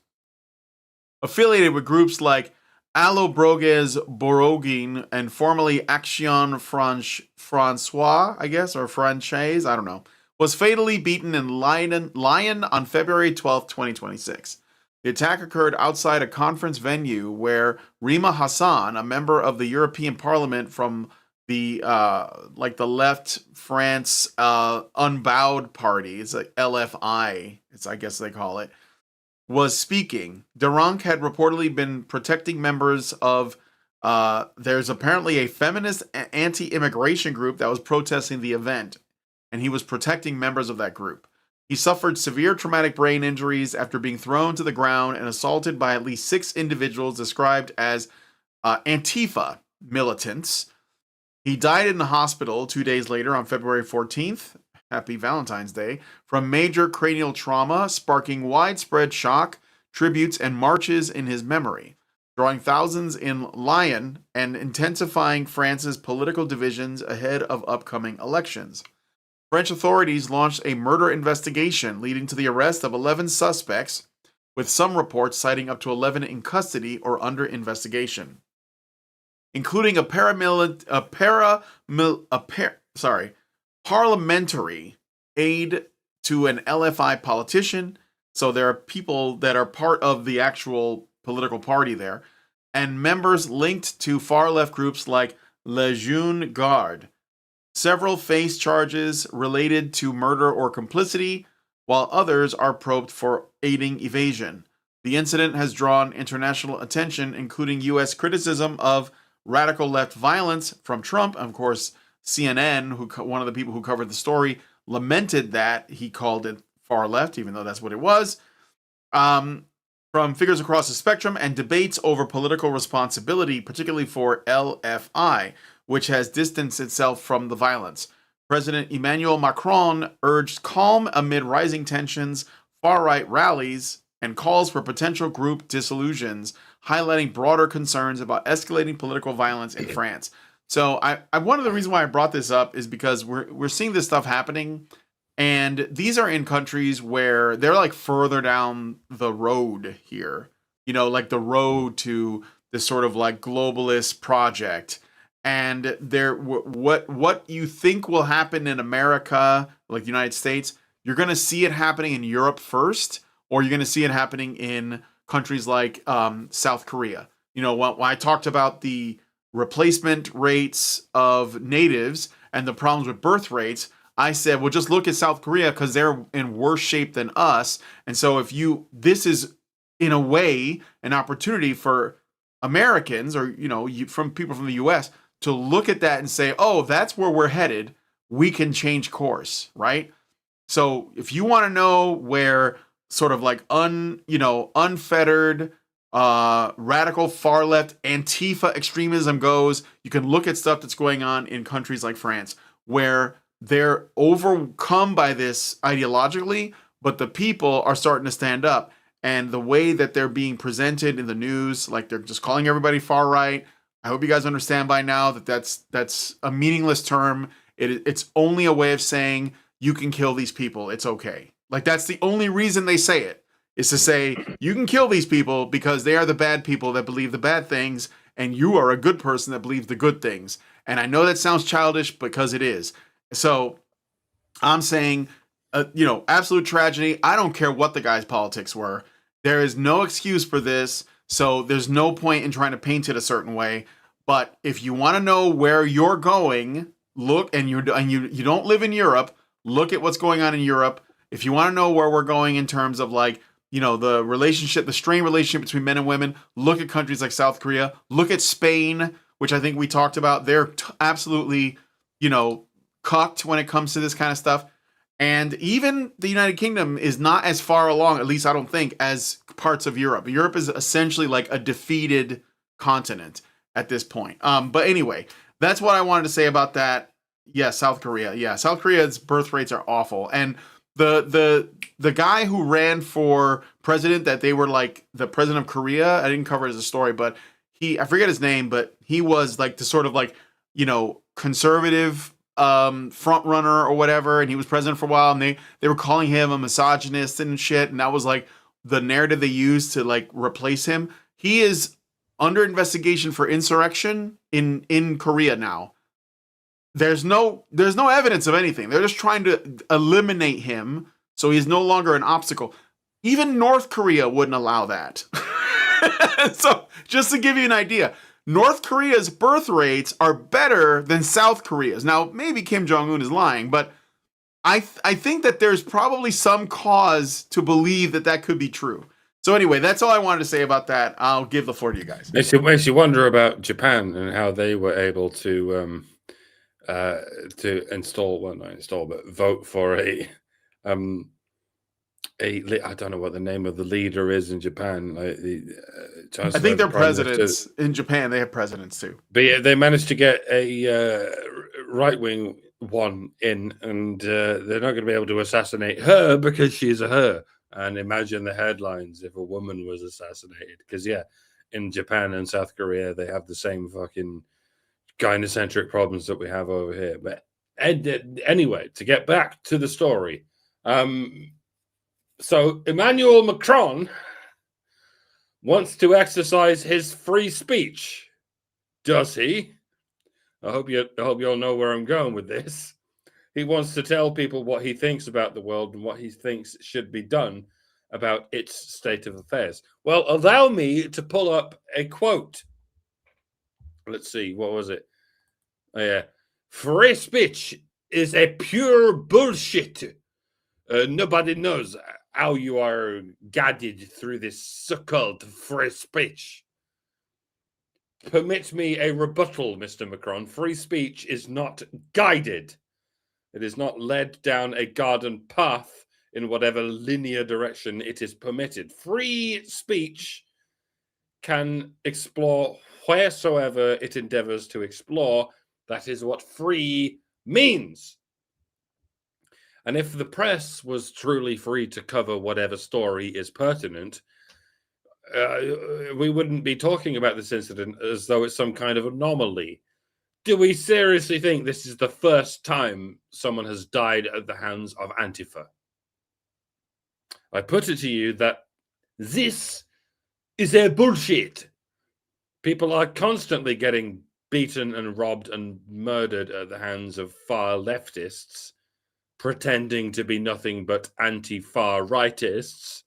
[SPEAKER 2] affiliated with groups like Allobroges Borogin and formerly Action Francois, I guess, or Francaise, I don't know, was fatally beaten in Lyon on February 12, 2026. The attack occurred outside a conference venue where Rima Hassan, a member of the European Parliament from the the Left France Unbowed Party, it's like LFI, I guess they call it, was speaking. Deranc had reportedly been protecting members of there's apparently a feminist anti-immigration group that was protesting the event, and he was protecting members of that group. He suffered severe traumatic brain injuries after being thrown to the ground and assaulted by at least 6 individuals described as Antifa militants. He died in the hospital 2 days later on February 14th, happy Valentine's Day, from major cranial trauma, sparking widespread shock, tributes, and marches in his memory, drawing thousands in Lyon and intensifying France's political divisions ahead of upcoming elections. French authorities launched a murder investigation leading to the arrest of 11 suspects, with some reports citing up to 11 in custody or under investigation, including a parliamentary aide to an LFI politician. So there are people that are part of the actual political party there, and members linked to far-left groups like Le Jeune Garde. Several face charges related to murder or complicity, while others are probed for aiding evasion. The incident has drawn international attention, including U.S. criticism of radical left violence from Trump. Of course, CNN, one of the people who covered the story, lamented that. He called it far left, even though that's what it was. From figures across the spectrum, and debates over political responsibility, particularly for LFI, which has distanced itself from the violence. President Emmanuel Macron urged calm amid rising tensions, far-right rallies, and calls for potential group dissolutions, highlighting broader concerns about escalating political violence in France. So one of the reasons why I brought this up is because we're seeing this stuff happening, and these are in countries where they're like further down the road here, like the road to this sort of like globalist project. And what you think will happen in America, like the United States, you're going to see it happening in Europe first, or you're going to see it happening in countries like South Korea. When I talked about the replacement rates of natives and the problems with birth rates, I said, well, just look at South Korea because they're in worse shape than us. And so this is in a way an opportunity for Americans, or from people from the U.S. to look at that and say, oh, that's where we're headed. We can change course, right? So if you want to know where sort of like unfettered radical far left Antifa extremism goes, you can look at stuff that's going on in countries like France, where they're overcome by this ideologically, but the people are starting to stand up. And the way that they're being presented in the news, like they're just calling everybody far right. I hope you guys understand by now that that's a meaningless term. It's only a way of saying you can kill these people. It's okay. Like that's the only reason they say it, is to say you can kill these people because they are the bad people that believe the bad things, and you are a good person that believes the good things. And I know that sounds childish because it is. So I'm saying, absolute tragedy. I don't care what the guy's politics were. There is no excuse for this. So there's no point in trying to paint it a certain way. But if you want to know where you're going, look, and you don't live in Europe, look at what's going on in Europe. If you want to know where we're going in terms of like, the strained relationship between men and women, look at countries like South Korea. Look at Spain, which I think we talked about. They're absolutely, cucked when it comes to this kind of stuff. And even the United Kingdom is not as far along, at least I don't think, as parts of Europe. Europe is essentially like a defeated continent at this point. But anyway, that's what I wanted to say about that. Yeah, South Korea. Yeah, South Korea's birth rates are awful. And the guy who ran for president, that they were like the president of Korea, I didn't cover it as a story, but I forget his name, but he was like the sort of like, conservative front runner or whatever, and he was president for a while, and they were calling him a misogynist and shit, and that was like the narrative they used to like replace him. He is under investigation for insurrection in Korea now. There's no evidence of anything. They're just trying to eliminate him so he's no longer an obstacle. Even North Korea wouldn't allow that. So just to give you an idea, North Korea's birth rates are better than South Korea's. Now, maybe Kim Jong-un is lying, but I think that there's probably some cause to believe that could be true. So anyway, that's all I wanted to say about that. I'll give the floor to you guys.
[SPEAKER 3] Makes you wonder about Japan and how they were able to vote for I don't know what the name of the leader is in Japan.
[SPEAKER 2] I think they're presidents in Japan. They have presidents too.
[SPEAKER 3] But yeah, they managed to get a right-wing one in, and they're not going to be able to assassinate her because she's a her. And imagine the headlines if a woman was assassinated. Because yeah, in Japan and South Korea, they have the same fucking gynocentric problems that we have over here. But anyway, to get back to the story. So Emmanuel Macron wants to exercise his free speech. Does he? I hope you all know where I'm going with this. He wants to tell people what he thinks about the world and what he thinks should be done about its state of affairs. Well, allow me to pull up a quote. Let's see, what was it? Oh, yeah. Free speech is a pure bullshit. Nobody knows how you are guided through this so-called free speech. Permit me a rebuttal, Mr. Macron. Free speech is not guided. It is not led down a garden path in whatever linear direction it is permitted. Free speech can explore wheresoever it endeavors to explore. That is what free means. And if the press was truly free to cover whatever story is pertinent, we wouldn't be talking about this incident as though it's some kind of anomaly. Do we seriously think this is the first time someone has died at the hands of Antifa? I put it to you that this is a bullshit. People are constantly getting beaten and robbed and murdered at the hands of far leftists, pretending to be nothing but anti-far rightists.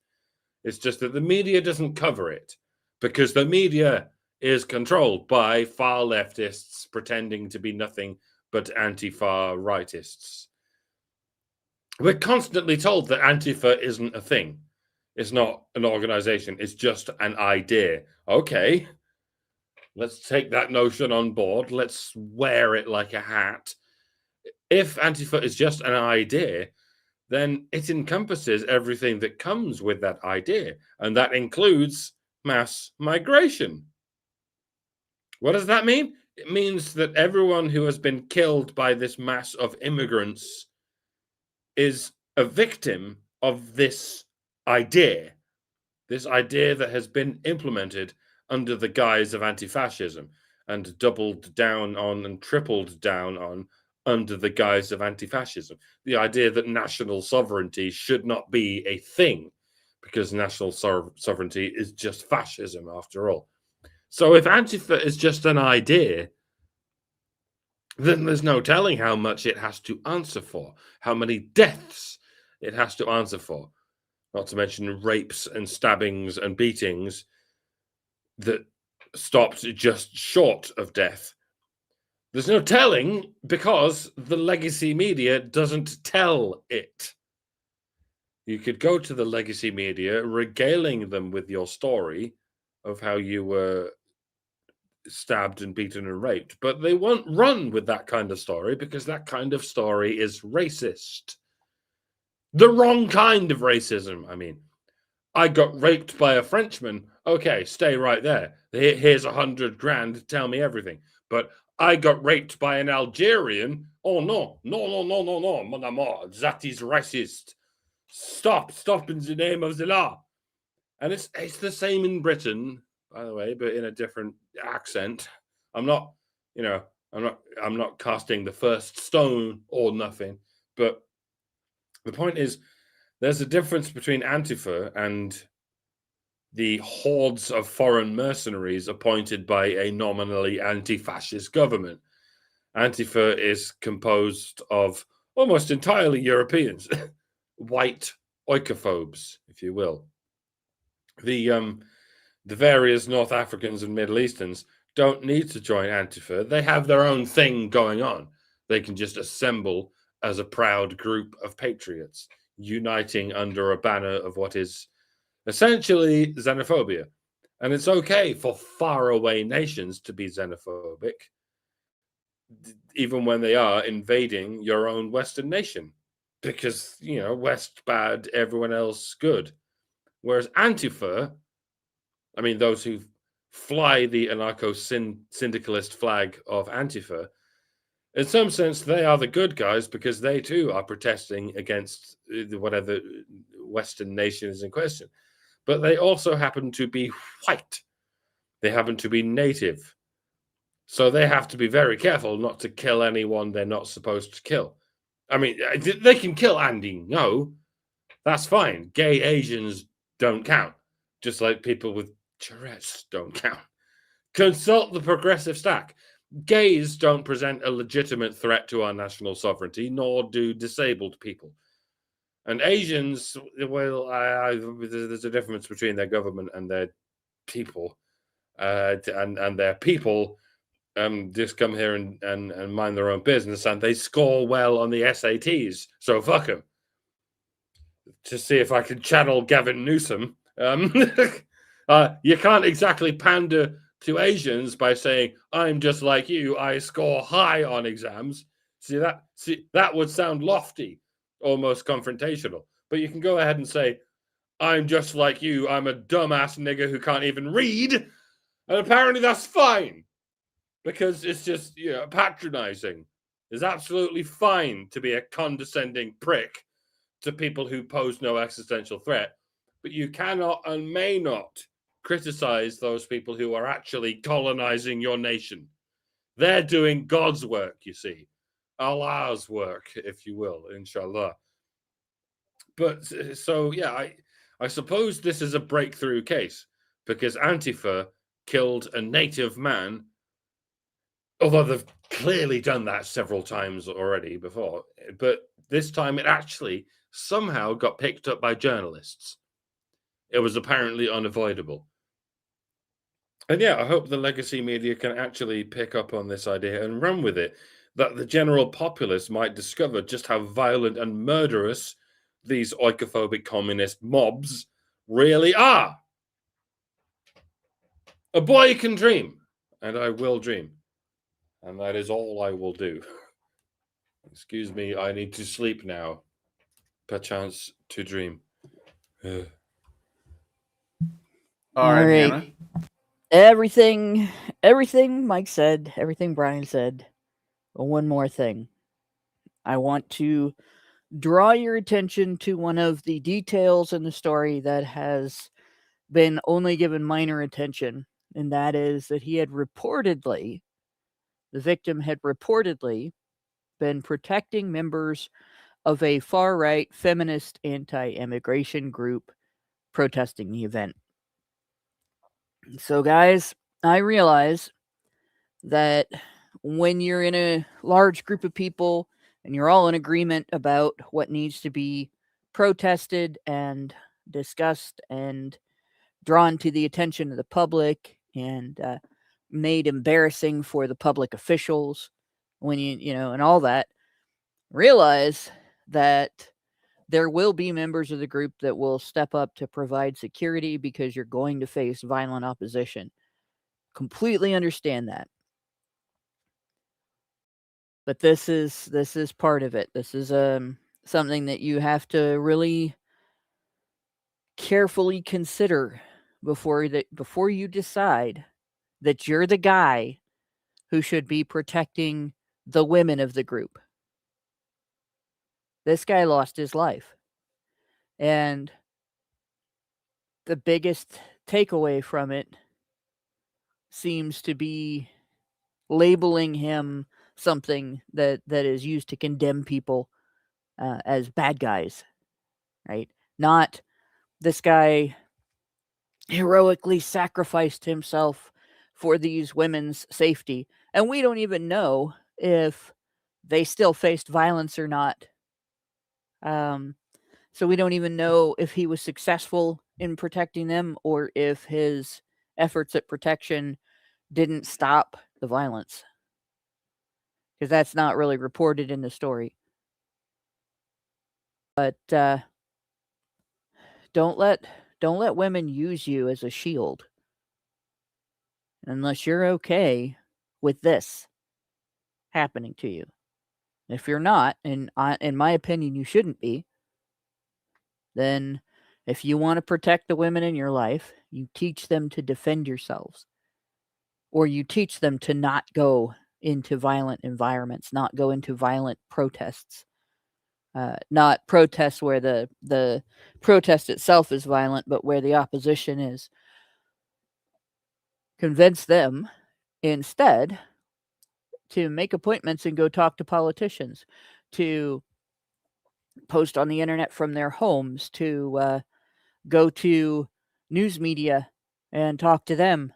[SPEAKER 3] It's just that the media doesn't cover it because the media is controlled by far leftists pretending to be nothing but anti-far rightists. We're constantly told that Antifa isn't a thing. It's not an organization. It's just an idea. Okay, let's take that notion on board. Let's wear it like a hat. If Antifa is just an idea, then it encompasses everything that comes with that idea, and that includes mass migration. What does that mean? It means that everyone who has been killed by this mass of immigrants is a victim of this idea that has been implemented under the guise of anti-fascism and doubled down on and tripled down on under the guise of anti-fascism. The idea that national sovereignty should not be a thing because national sovereignty is just fascism after all. So if Antifa is just an idea, then there's no telling how much it has to answer for, how many deaths it has to answer for, not to mention rapes and stabbings and beatings that stopped just short of death. There's no telling because the legacy media doesn't tell it. You could go to the legacy media, regaling them with your story of how you were stabbed and beaten and raped, but they won't run with that kind of story because that kind of story is racist. The wrong kind of racism, I mean. I got raped by a Frenchman. Okay, stay right there. Here's 100 grand. Tell me everything. But I got raped by an Algerian. Oh, no, mon amour. That is racist. Stop in the name of the law. And it's the same in Britain, by the way, but in a different accent. I'm not casting the first stone or nothing. But the point is, there's a difference between Antifa and the hordes of foreign mercenaries appointed by a nominally anti-fascist government. Antifa is composed of almost entirely Europeans, white oikophobes, if you will. The various North Africans and Middle Easterns don't need to join Antifa. They have their own thing going on. They can just assemble as a proud group of patriots, uniting under a banner of what is essentially xenophobia. And it's okay for faraway nations to be xenophobic, even when they are invading your own Western nation, because, West bad, everyone else good. Whereas Antifa, I mean, those who fly the anarcho-syndicalist flag of Antifa, in some sense, they are the good guys because they too are protesting against whatever Western nation is in question. But they also happen to be white. They happen to be native. So they have to be very careful not to kill anyone they're not supposed to kill. I mean, they can kill Andy, no. That's fine. Gay Asians don't count. Just like people with Tourette's don't count. Consult the progressive stack. Gays don't present a legitimate threat to our national sovereignty, nor do disabled people. And Asians, well, there's a difference between their government and their people. And their people just come here and mind their own business, and they score well on the SATs. So fuck them. To see if I can channel Gavin Newsom. You can't exactly pander to Asians by saying, I'm just like you, I score high on exams. See, that would sound lofty, almost confrontational. But you can go ahead and say, I'm just like you, I'm a dumbass nigger who can't even read. And apparently that's fine. Because it's just, patronizing. It's absolutely fine to be a condescending prick to people who pose no existential threat, but you cannot and may not criticize those people who are actually colonizing your nation. They're doing God's work, you see, Allah's work, if you will, inshallah. But so, yeah, I suppose this is a breakthrough case because Antifa killed a native man, although they've clearly done that several times already before, but this time it actually somehow got picked up by journalists. It was apparently unavoidable. And yeah, I hope the legacy media can actually pick up on this idea and run with it, that the general populace might discover just how violent and murderous these oikophobic communist mobs really are. A boy can dream, and I will dream. And that is all I will do. Excuse me, I need to sleep now. Perchance to dream.
[SPEAKER 2] All right, Hannah.
[SPEAKER 4] Everything Mike said, everything Brian said. But one more thing. I want to draw your attention to one of the details in the story that has been only given minor attention, and that is that the victim had reportedly been protecting members of a far-right feminist anti-immigration group protesting the event. So, guys, I realize that when you're in a large group of people and you're all in agreement about what needs to be protested and discussed and drawn to the attention of the public and made embarrassing for the public officials, when and all that, realize that there will be members of the group that will step up to provide security because you're going to face violent opposition. Completely understand that. But this is part of it. This is something that you have to really carefully consider before you decide that you're the guy who should be protecting the women of the group. This guy lost his life. And the biggest takeaway from it seems to be labeling him something that is used to condemn people as bad guys, right? Not this guy heroically sacrificed himself for these women's safety. And we don't even know if they still faced violence or not. So we don't even know if he was successful in protecting them or if his efforts at protection didn't stop the violence. Because that's not really reported in the story. But don't let women use you as a shield unless you're okay with this happening to you. If you're not, and in my opinion you shouldn't be, then if you want to protect the women in your life, you teach them to defend yourselves. Or you teach them to not go into violent environments, not go into violent protests. Not protests where the protest itself is violent, but where the opposition is. Convince them instead to make appointments and go talk to politicians, to post on the internet from their homes, to go to news media and talk to them,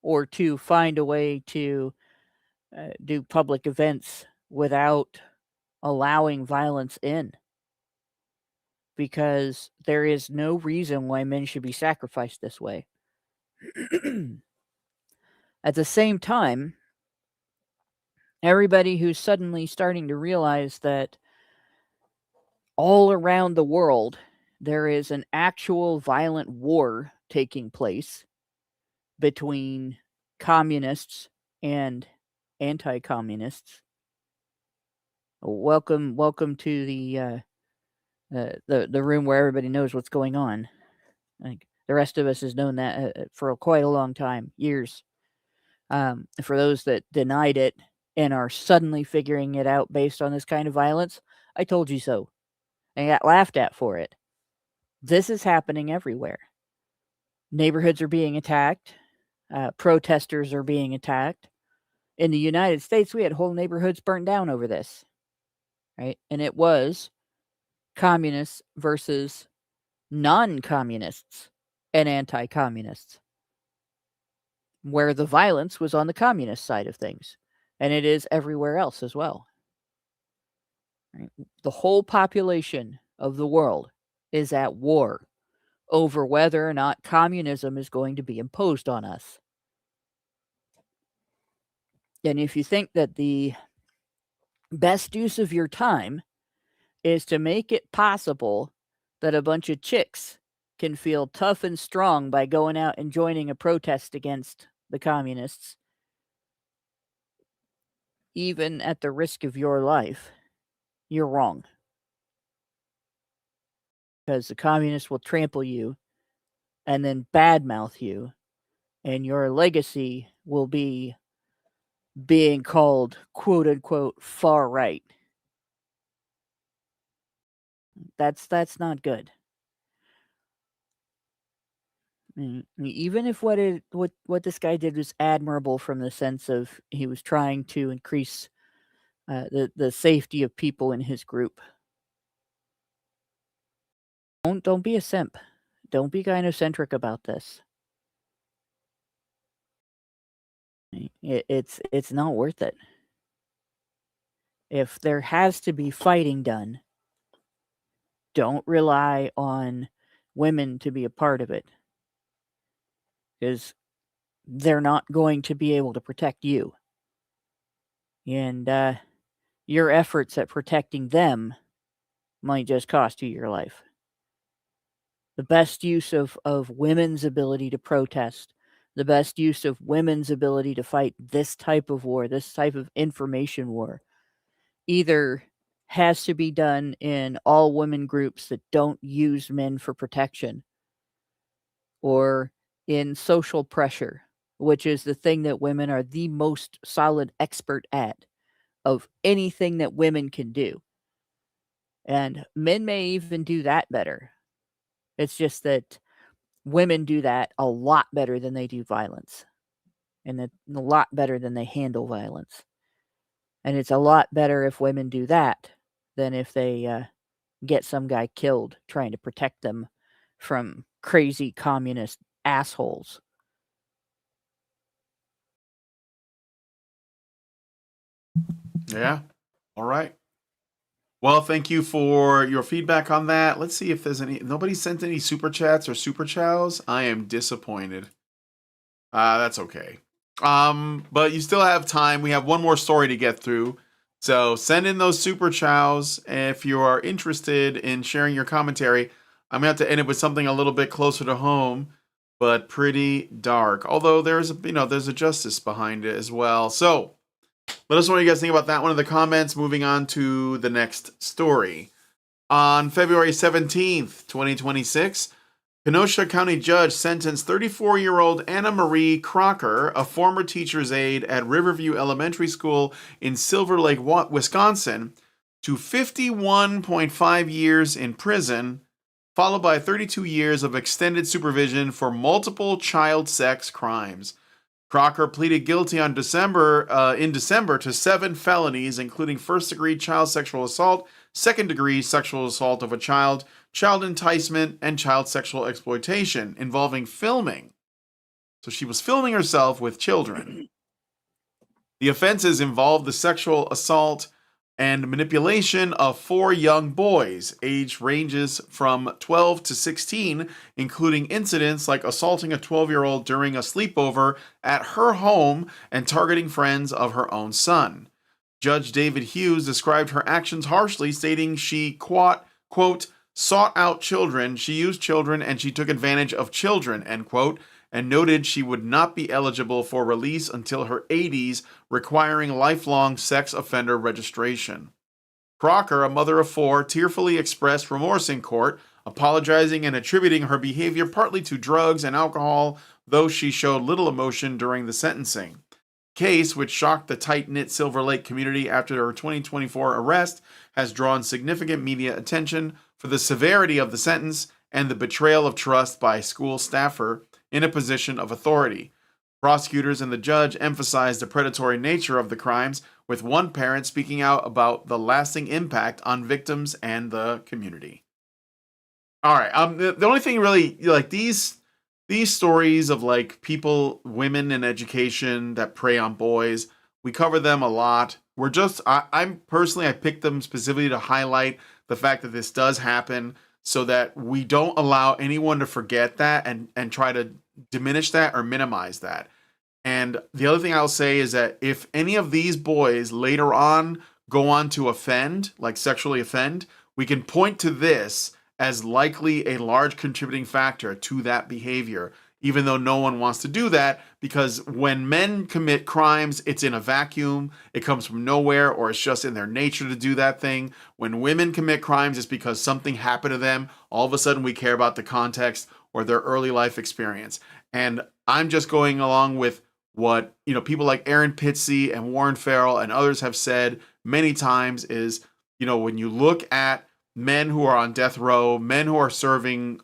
[SPEAKER 4] or to find a way to do public events without allowing violence in. Because there is no reason why men should be sacrificed this way. At the same time, everybody who's suddenly starting to realize that all around the world there is an actual violent war taking place between communists and anti-communists. Welcome to the room where everybody knows what's going on. Like, the rest of us has known that for quite a long time, years. For those that denied it and are suddenly figuring it out based on this kind of violence, I told you so. And got laughed at for it. This is happening everywhere. Neighborhoods are being attacked. Protesters are being attacked. In the United States, we had whole neighborhoods burnt down over this. Right? And it was communists versus non-communists and anti-communists, where the violence was on the communist side of things. And it is everywhere else as well. Right? The whole population of the world is at war over whether or not communism is going to be imposed on us. And if you think that the best use of your time is to make it possible that a bunch of chicks can feel tough and strong by going out and joining a protest against the communists, even at the risk of your life, you're wrong. Because the communists will trample you and then badmouth you, and your legacy will be being called quote unquote far right. That's not good. Even if what this guy did was admirable from the sense of he was trying to increase the safety of people in his group. Don't be a simp. Don't be gynocentric about this. It's not worth it. If there has to be fighting done, don't rely on women to be a part of it, because they're not going to be able to protect you. And your efforts at protecting them might just cost you your life. The best use of women's ability to protest, the best use of women's ability to fight this type of war, this type of information war, either has to be done in all women groups that don't use men for protection, or in social pressure, which is the thing that women are the most solid expert at of anything that women can do. And men may even do that better. It's just that women do that a lot better than they do violence, and a lot better than they handle violence. And it's a lot better if women do that than if they get some guy killed trying to protect them from crazy communist assholes.
[SPEAKER 2] Yeah. All right. Well, thank you for your feedback on that. Let's see if there's any. Nobody sent any super chats or super chows. I am disappointed. That's okay. But you still have time. We have one more story to get through. So send in those super chows if you are interested in sharing your commentary. I'm gonna have to end it with something a little bit closer to home, but pretty dark. Although there's a justice behind it as well. So let us know what you guys think about that one in the comments. Moving on to the next story. On February 17th, 2026, Kenosha County judge sentenced 34-year-old Anna Marie Crocker, a former teacher's aide at Riverview Elementary School in Silver Lake, Wisconsin, to 51.5 years in prison, followed by 32 years of extended supervision for multiple child sex crimes. Crocker pleaded guilty in December to 7 felonies, including first-degree child sexual assault, second-degree sexual assault of a child, child enticement, and child sexual exploitation involving filming. So she was filming herself with children. The offenses involved the sexual assault and manipulation of 4 young boys. Age ranges from 12 to 16, including incidents like assaulting a 12-year-old during a sleepover at her home and targeting friends of her own son. Judge David Hughes described her actions harshly, stating she, quote, sought out children, she used children, and she took advantage of children, end quote, and noted she would not be eligible for release until her 80s, requiring lifelong sex offender registration. Crocker, a mother of 4, tearfully expressed remorse in court, apologizing and attributing her behavior partly to drugs and alcohol, though she showed little emotion during the sentencing. Case, which shocked the tight-knit Silver Lake community after her 2024 arrest, has drawn significant media attention for the severity of the sentence and the betrayal of trust by a school staffer in a position of authority. Prosecutors and the judge emphasized the predatory nature of the crimes, with one parent speaking out about the lasting impact on victims and the community. All right, the only thing really, like, these stories of like people, women in education that prey on boys, we cover them a lot. We're just, I'm personally, I picked them specifically to highlight the fact that this does happen, so that we don't allow anyone to forget that and try to diminish that or minimize that. And the other thing I'll say is that if any of these boys later on go on to offend, like sexually offend, we can point to this as likely a large contributing factor to that behavior, even though no one wants to do that, because when men commit crimes, it's in a vacuum, it comes from nowhere, or it's just in their nature to do that thing. When women commit crimes, it's because something happened to them. All of a sudden, we care about the context or their early life experience. And I'm just going along with what, you know, people like Aaron Pitsey and Warren Farrell and others have said many times is, you know, when you look at men who are on death row, men who are serving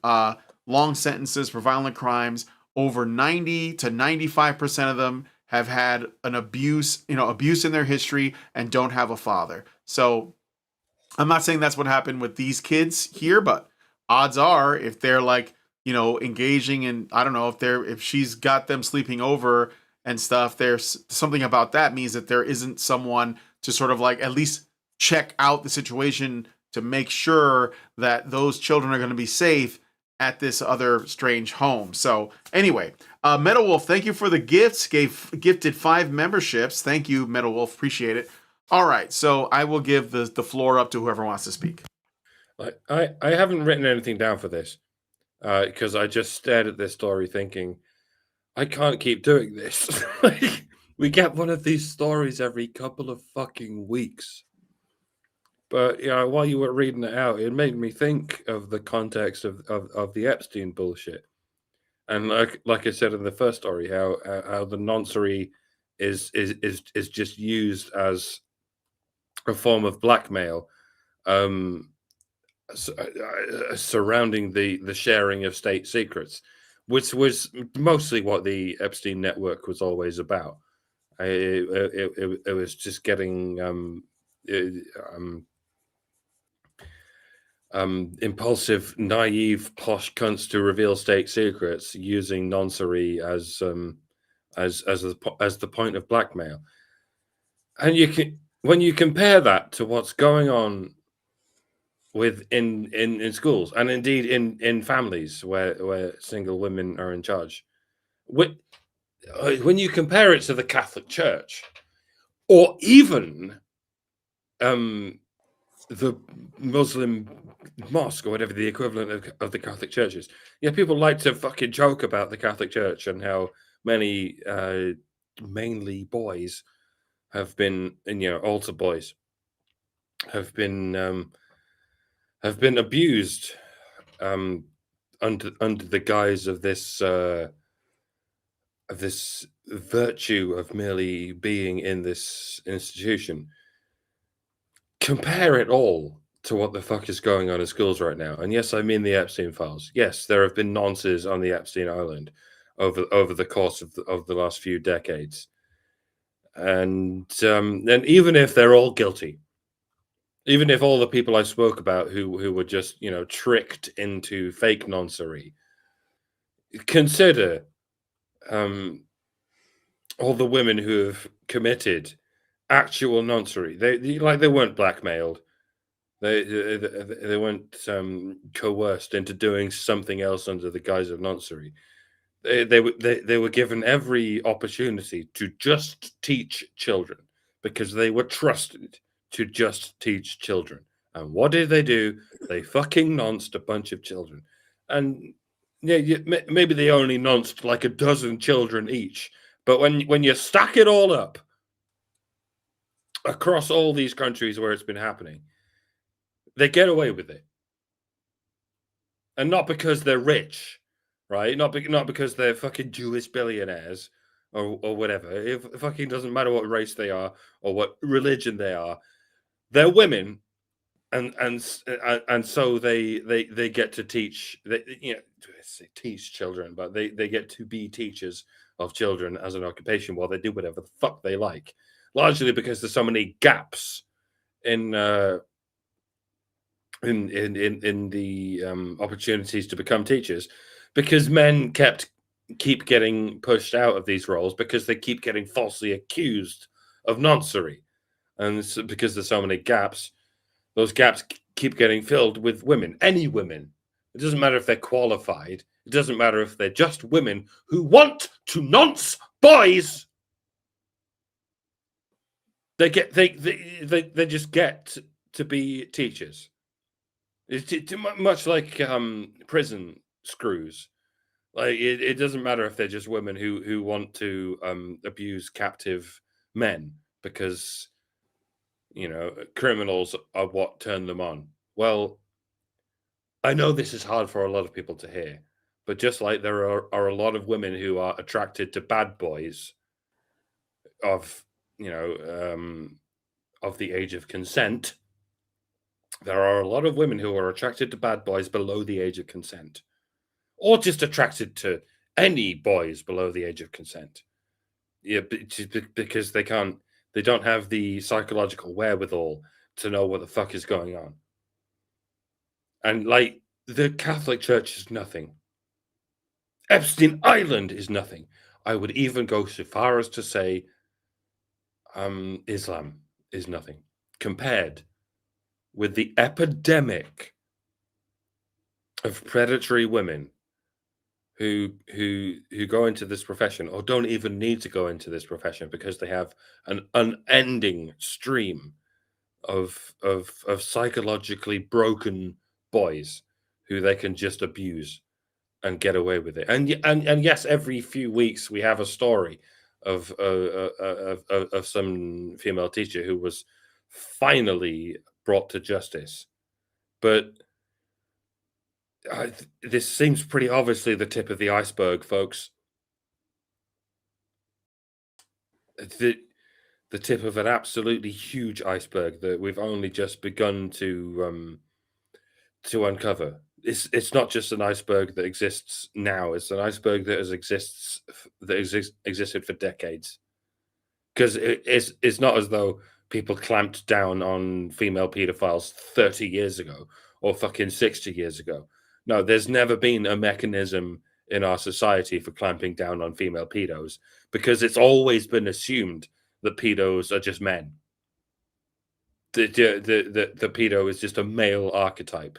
[SPEAKER 2] long sentences for violent crimes, over 90 to 95% of them have had an abuse in their history and don't have a father. So I'm not saying that's what happened with these kids here, but odds are if they're like, you know, engaging in, I don't know, if she's got them sleeping over and stuff, there's something about that means that there isn't someone to sort of like at least check out the situation to make sure that those children are going to be safe at this other strange home. So anyway, Metal Wolf, thank you for the gifts. Gifted 5 memberships. Thank you, Metal Wolf. Appreciate it. All right, so I will give the floor up to whoever wants to speak.
[SPEAKER 3] I haven't written anything down for this because I just stared at this story thinking, I can't keep doing this. Like, we get one of these stories every couple of fucking weeks. But while you were reading it out, it made me think of the context of the Epstein bullshit. And like I said in the first story, how the noncery is just used as a form of blackmail, surrounding the sharing of state secrets, which was mostly what the Epstein network was always about. It was just getting impulsive, naive, posh cunts to reveal state secrets using noncery as the point of blackmail. And when you compare that to what's going on in schools and indeed in families where single women are in charge, when you compare it to the Catholic Church or even the Muslim mosque or whatever the equivalent of the Catholic Church is. Yeah, people like to fucking joke about the Catholic Church and how many mainly boys have been, and altar boys have been abused under the guise of this virtue of merely being in this institution. Compare it all to what the fuck is going on in schools right now. And yes, I mean the Epstein files. Yes, there have been nonces on the Epstein Island over the course of the last few decades. And even if they're all guilty, even if all the people I spoke about who were just, tricked into fake noncery, consider all the women who have committed actual noncery. They weren't blackmailed. They weren't coerced into doing something else under the guise of noncery. They were given every opportunity to just teach children because they were trusted to just teach children. And what did they do? They fucking nonced a bunch of children. And yeah, maybe they only nonced like a dozen children each. But when you stack it all up across all these countries where it's been happening, they get away with it. And not because they're rich, right? Not because they're fucking Jewish billionaires or whatever. It fucking doesn't matter what race they are or what religion they are. They're women, and so they get to teach. Teach children, but they get to be teachers of children as an occupation while they do whatever the fuck they like. Largely because there's so many gaps in the opportunities to become teachers, because men keep getting pushed out of these roles because they keep getting falsely accused of noncery, and because there's so many gaps, those gaps keep getting filled with women. Any women. It doesn't matter if they're qualified. It doesn't matter if they're just women who want to nonce boys. They just get to be teachers. It's much like prison screws. Like it doesn't matter if they're just women who want to abuse captive men because criminals are what turn them on. Well, I know this is hard for a lot of people to hear, but just like there are a lot of women who are attracted to bad boys of the age of consent, there are a lot of women who are attracted to bad boys below the age of consent, or just attracted to any boys below the age of consent. Yeah, because they don't have the psychological wherewithal to know what the fuck is going on. And like the Catholic Church is nothing. Epstein Island is nothing. I would even go so far as to say Islam is nothing compared with the epidemic of predatory women who go into this profession or don't even need to go into this profession because they have an unending stream of psychologically broken boys who they can just abuse and get away with it. And yes, every few weeks we have a story of some female teacher who was finally brought to justice. But this seems pretty obviously the tip of the iceberg, folks. The tip of an absolutely huge iceberg that we've only just begun to uncover. It's not just an iceberg that exists now. It's an iceberg that existed for decades. Because it's not as though people clamped down on female pedophiles 30 years ago or fucking 60 years ago. No, there's never been a mechanism in our society for clamping down on female pedos because it's always been assumed that pedos are just men. The pedo is just a male archetype.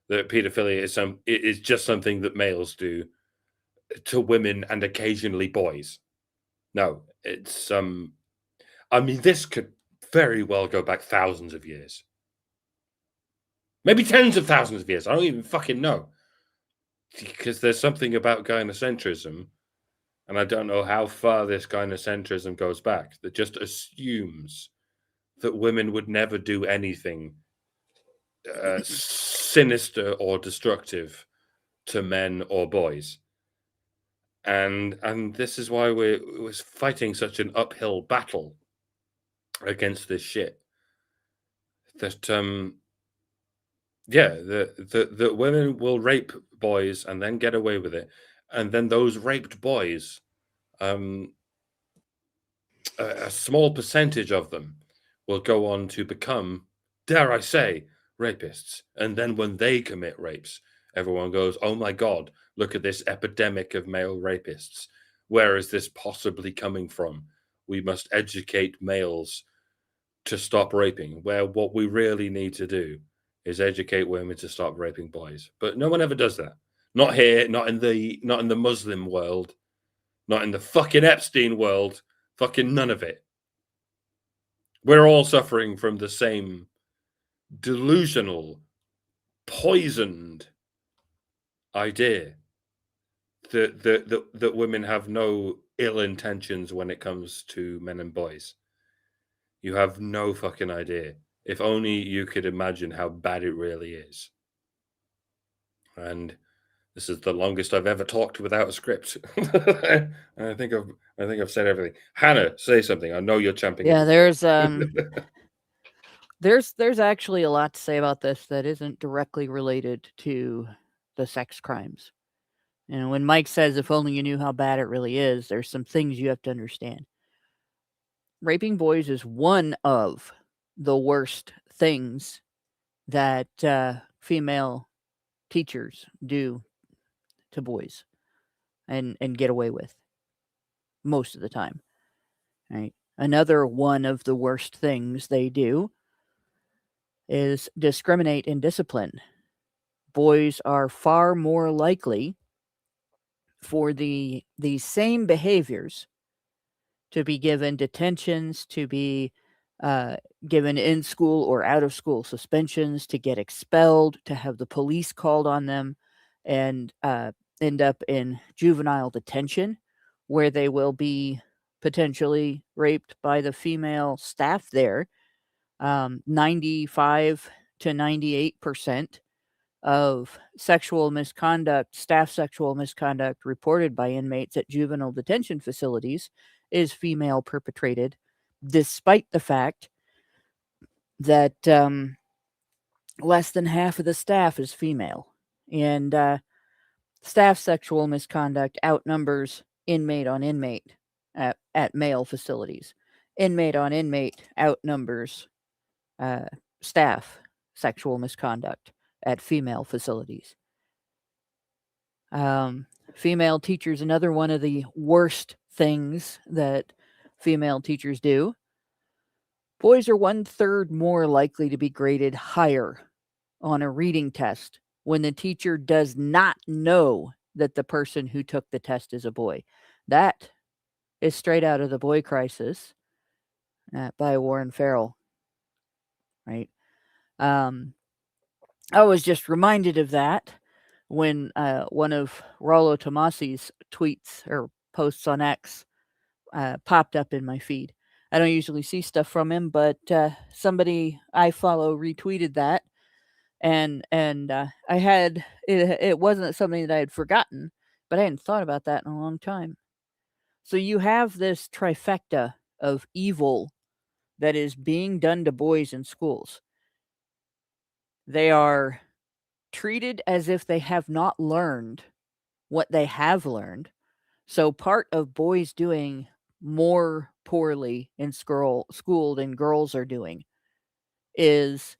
[SPEAKER 3] That pedophilia is just something that males do to women and occasionally boys. No, it's I mean, this could very well go back thousands of years. Maybe tens of thousands of years. I don't even fucking know. Because there's something about gynocentrism, and I don't know how far this gynocentrism goes back, that just assumes that women would never do anything sinister or destructive to men or boys. And this is why we're fighting such an uphill battle against this shit. That the women will rape boys and then get away with it, and then those raped boys, a small percentage of them will go on to become, dare I say, rapists. And then when they commit rapes, everyone goes, oh my God, look at this epidemic of male rapists. Where is this possibly coming from? We must educate males to stop raping, where what we really need to do is educate women to stop raping boys. But no one ever does that. Not here, not in the Muslim world, not in the fucking Epstein world, fucking none of it. We're all suffering from the same delusional, poisoned idea that women have no ill intentions when it comes to men and boys. You have no fucking idea. If only you could imagine how bad it really is. And this is the longest I've ever talked without a script. I think I've said everything. Hannah, say something. I know you're champing.
[SPEAKER 4] Yeah, there's actually a lot to say about this that isn't directly related to the sex crimes. And when Mike says, if only you knew how bad it really is, there's some things you have to understand. Raping boys is one of the worst things that female teachers do to boys and get away with most of the time. Right? Another one of the worst things they do is discriminate in discipline. Boys are far more likely for the same behaviors to be given detentions, to be given in school or out of school suspensions, to get expelled, to have the police called on them, and end up in juvenile detention, where they will be potentially raped by the female staff there. 95 to 98% of sexual misconduct, staff sexual misconduct reported by inmates at juvenile detention facilities is female perpetrated, despite the fact that less than half of the staff is female. And staff sexual misconduct outnumbers inmate on inmate at male facilities. Inmate on inmate outnumbers staff sexual misconduct at female facilities. Female teachers, another one of the worst things that female teachers do. Boys are 1/3 more likely to be graded higher on a reading test when the teacher does not know that the person who took the test is a boy. That is straight out of The Boy Crisis by Warren Farrell. Right? I was just reminded of that when one of Rollo Tomasi's tweets or posts on X popped up in my feed. I don't usually see stuff from him, but somebody I follow retweeted that, and I had it wasn't something that I had forgotten, but I hadn't thought about that in a long time. So you have this trifecta of evil that is being done to boys in schools. They are treated as if they have not learned what they have learned. So part of boys doing more poorly in school than girls are doing is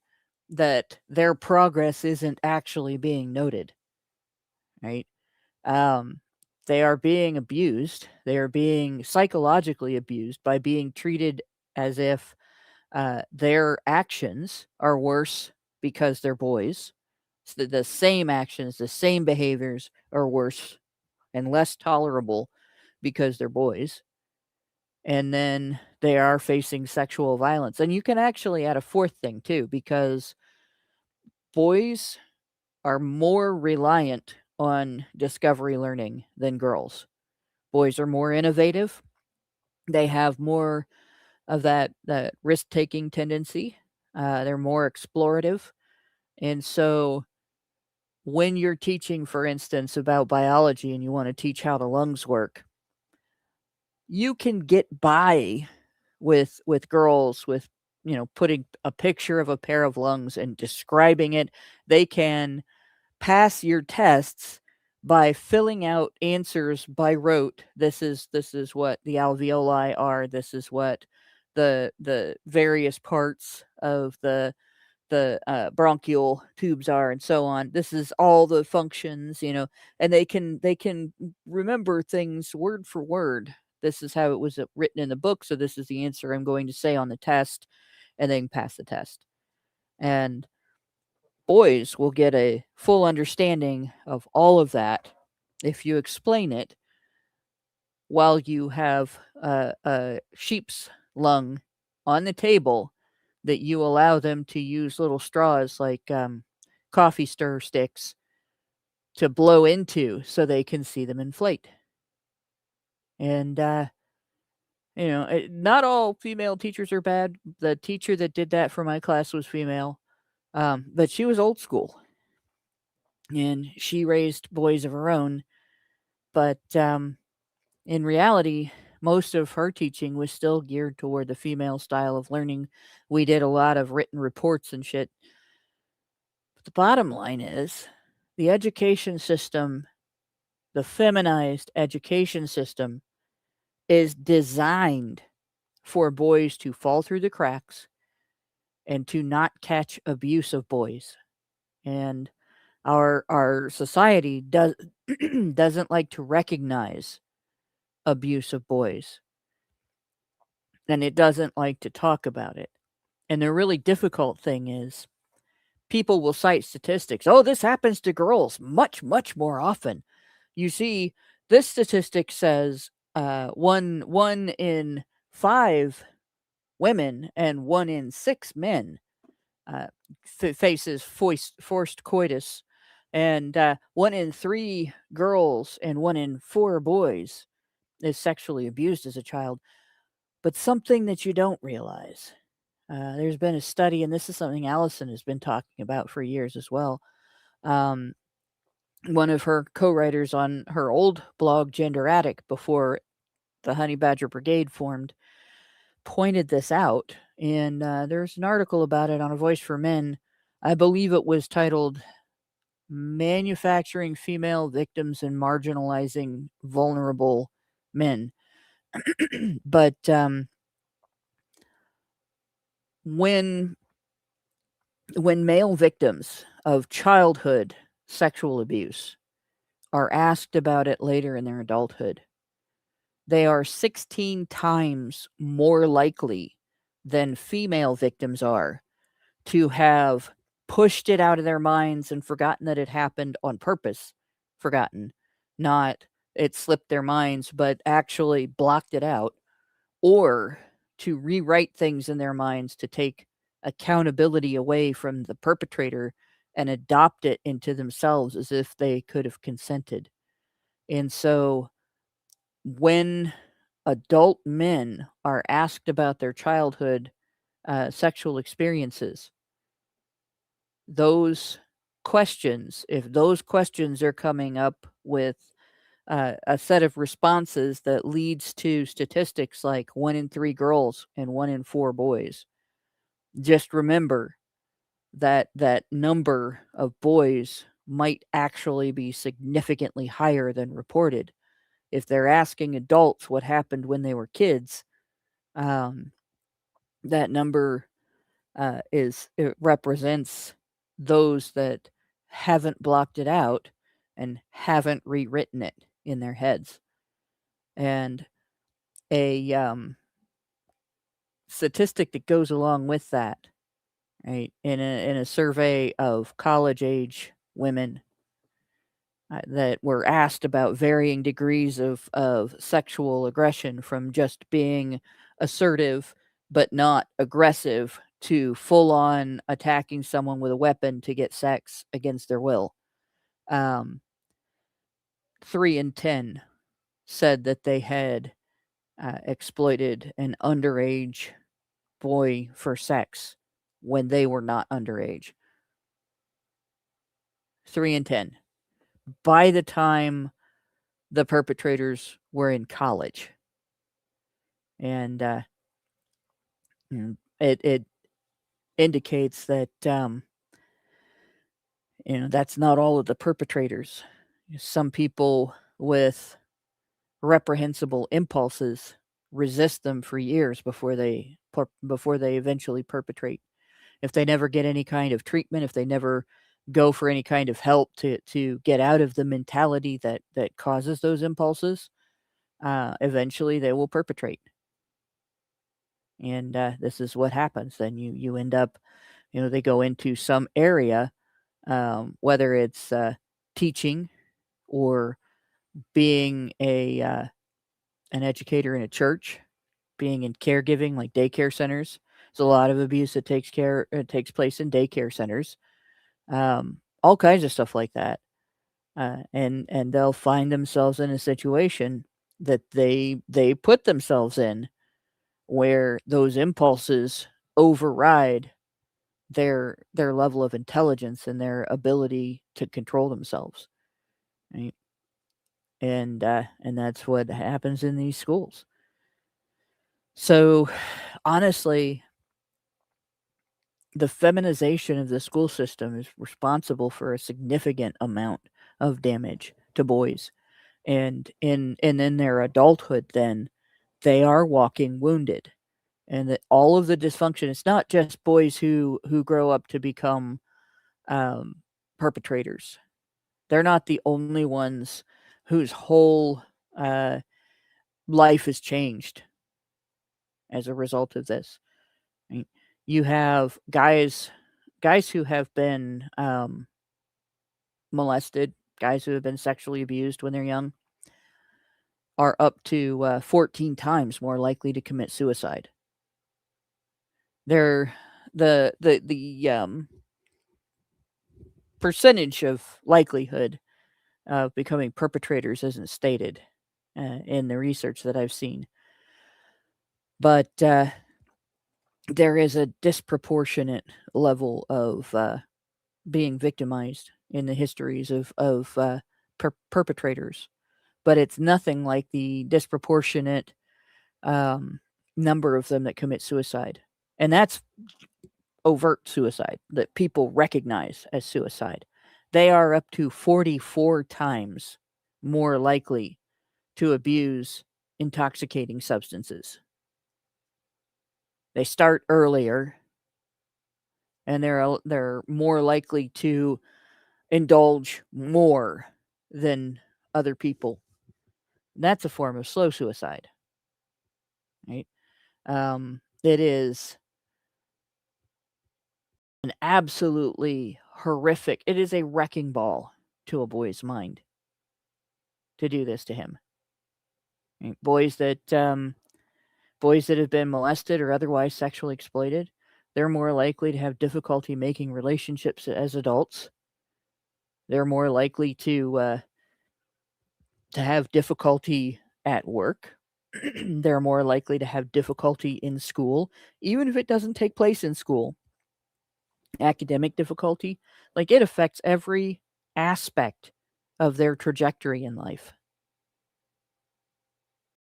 [SPEAKER 4] that their progress isn't actually being noted. Right? They are being abused. They are being psychologically abused by being treated as if their actions are worse because they're boys. So the same actions, the same behaviors are worse and less tolerable because they're boys. And then they are facing sexual violence. And you can actually add a fourth thing too, because boys are more reliant on discovery learning than girls. Boys are more innovative. They have more of that risk-taking tendency. They're more explorative. And so when you're teaching, for instance, about biology and you want to teach how the lungs work, you can get by with girls with, putting a picture of a pair of lungs and describing it. They can pass your tests by filling out answers by rote. This is what the alveoli are. This is what the various parts of the bronchial tubes are, and so on. This is all the functions, and they can remember things word for word. This is how it was written in the book, so this is the answer I'm going to say on the test. and they can pass the test. And boys will get a full understanding of all of that if you explain it while you have a sheep's lung on the table that you allow them to use little straws like coffee stir sticks to blow into so they can see them inflate. And, not all female teachers are bad. The teacher that did that for my class was female, but she was old school. And she raised boys of her own. But in reality, most of her teaching was still geared toward the female style of learning. We did a lot of written reports and shit. But the bottom line is the education system, the feminized education system, is designed for boys to fall through the cracks and to not catch abuse of boys. And our society doesn't like to recognize abuse of boys. And it doesn't like to talk about it. And the really difficult thing is people will cite statistics. Oh, this happens to girls much, much more often. You see, this statistic says 1 in 5 women and 1 in 6 men faces forced coitus, and 1 in 3 girls and 1 in 4 boys is sexually abused as a child. But something that you don't realize, there's been a study, and this is something Allison has been talking about for years as well. One of her co-writers on her old blog, Gender Attic, before the Honey Badger Brigade formed, pointed this out. And there's an article about it on A Voice for Men. I believe it was titled Manufacturing Female Victims and Marginalizing Vulnerable Men. But when male victims of childhood sexual abuse are asked about it later in their adulthood, they are 16 times more likely than female victims are to have pushed it out of their minds and forgotten that it happened on purpose. Forgotten, not it slipped their minds, but actually blocked it out, or to rewrite things in their minds to take accountability away from the perpetrator and adopt it into themselves as if they could have consented. And so when adult men are asked about their childhood sexual experiences, those questions, if those questions are coming up with a set of responses that leads to statistics like 1 in 3 girls and 1 in 4 boys, just remember that that number of boys might actually be significantly higher than reported. If they're asking adults what happened when they were kids, that number it represents those that haven't blocked it out and haven't rewritten it in their heads. And a statistic that goes along with that, right? In a survey of college age women that were asked about varying degrees of sexual aggression, from just being assertive but not aggressive to full on attacking someone with a weapon to get sex against their will. 3 in 10 said that they had exploited an underage boy for sex when they were not underage. 3 in 10. By the time the perpetrators were in college. And it indicates that that's not all of the perpetrators. Some people with reprehensible impulses resist them for years before they eventually perpetrate. If they never get any kind of treatment, if they never go for any kind of help to get out of the mentality that causes those impulses, eventually they will perpetrate. And this is what happens. Then you end up, they go into some area, whether it's teaching or being an educator in a church, being in caregiving like daycare centers. There's a lot of abuse that takes place in daycare centers, all kinds of stuff like that, and they'll find themselves in a situation that they put themselves in, where those impulses override their level of intelligence and their ability to control themselves, right? And that's what happens in these schools. So honestly, the feminization of the school system is responsible for a significant amount of damage to boys, and in their adulthood, then they are walking wounded, and that all of the dysfunction, it's not just boys who grow up to become perpetrators. They're not the only ones whose whole life is changed as a result of this. Right? You have guys who have been molested, guys who have been sexually abused when they're young, are up to 14 times more likely to commit suicide. They're the percentage of likelihood of becoming perpetrators isn't stated in the research that I've seen, but there is a disproportionate level of being victimized in the histories of perpetrators, but it's nothing like the disproportionate number of them that commit suicide, and that's overt suicide that people recognize as suicide. They are up to 44 times more likely to abuse intoxicating substances. They start earlier, and they're more likely to indulge more than other people. That's a form of slow suicide, right? It is an absolutely horrific. It is a wrecking ball to a boy's mind to do this to him. Right? Boys that have been molested or otherwise sexually exploited, they're more likely to have difficulty making relationships as adults. They're more likely to have difficulty at work. They're more likely to have difficulty in school, even if it doesn't take place in school. Academic difficulty, like, it affects every aspect of their trajectory in life.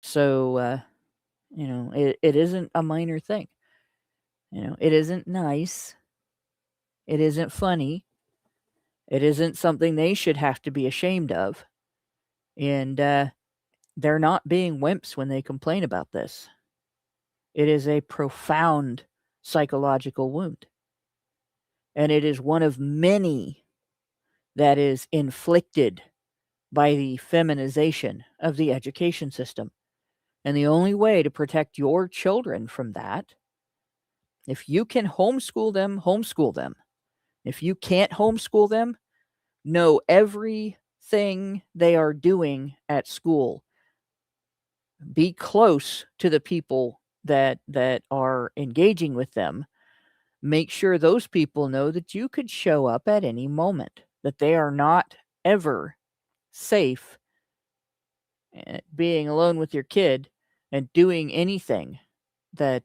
[SPEAKER 4] So, it isn't a minor thing. It isn't nice. It isn't funny. It isn't something they should have to be ashamed of. And they're not being wimps when they complain about this. It is a profound psychological wound. And it is one of many that is inflicted by the feminization of the education system. And the only way to protect your children from that, if you can homeschool them, homeschool them. If you can't homeschool them, know everything they are doing at school. Be close to the people that are engaging with them. Make sure those people know that you could show up at any moment, that they are not ever safe being alone with your kid and doing anything that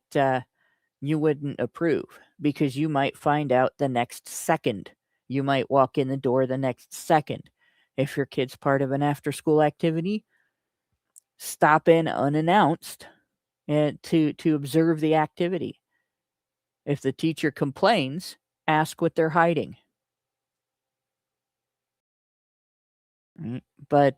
[SPEAKER 4] you wouldn't approve, because you might find out the next second. You might walk in the door the next second. If your kid's part of an after-school activity, stop in unannounced and to observe the activity. If the teacher complains, ask what they're hiding. Right? But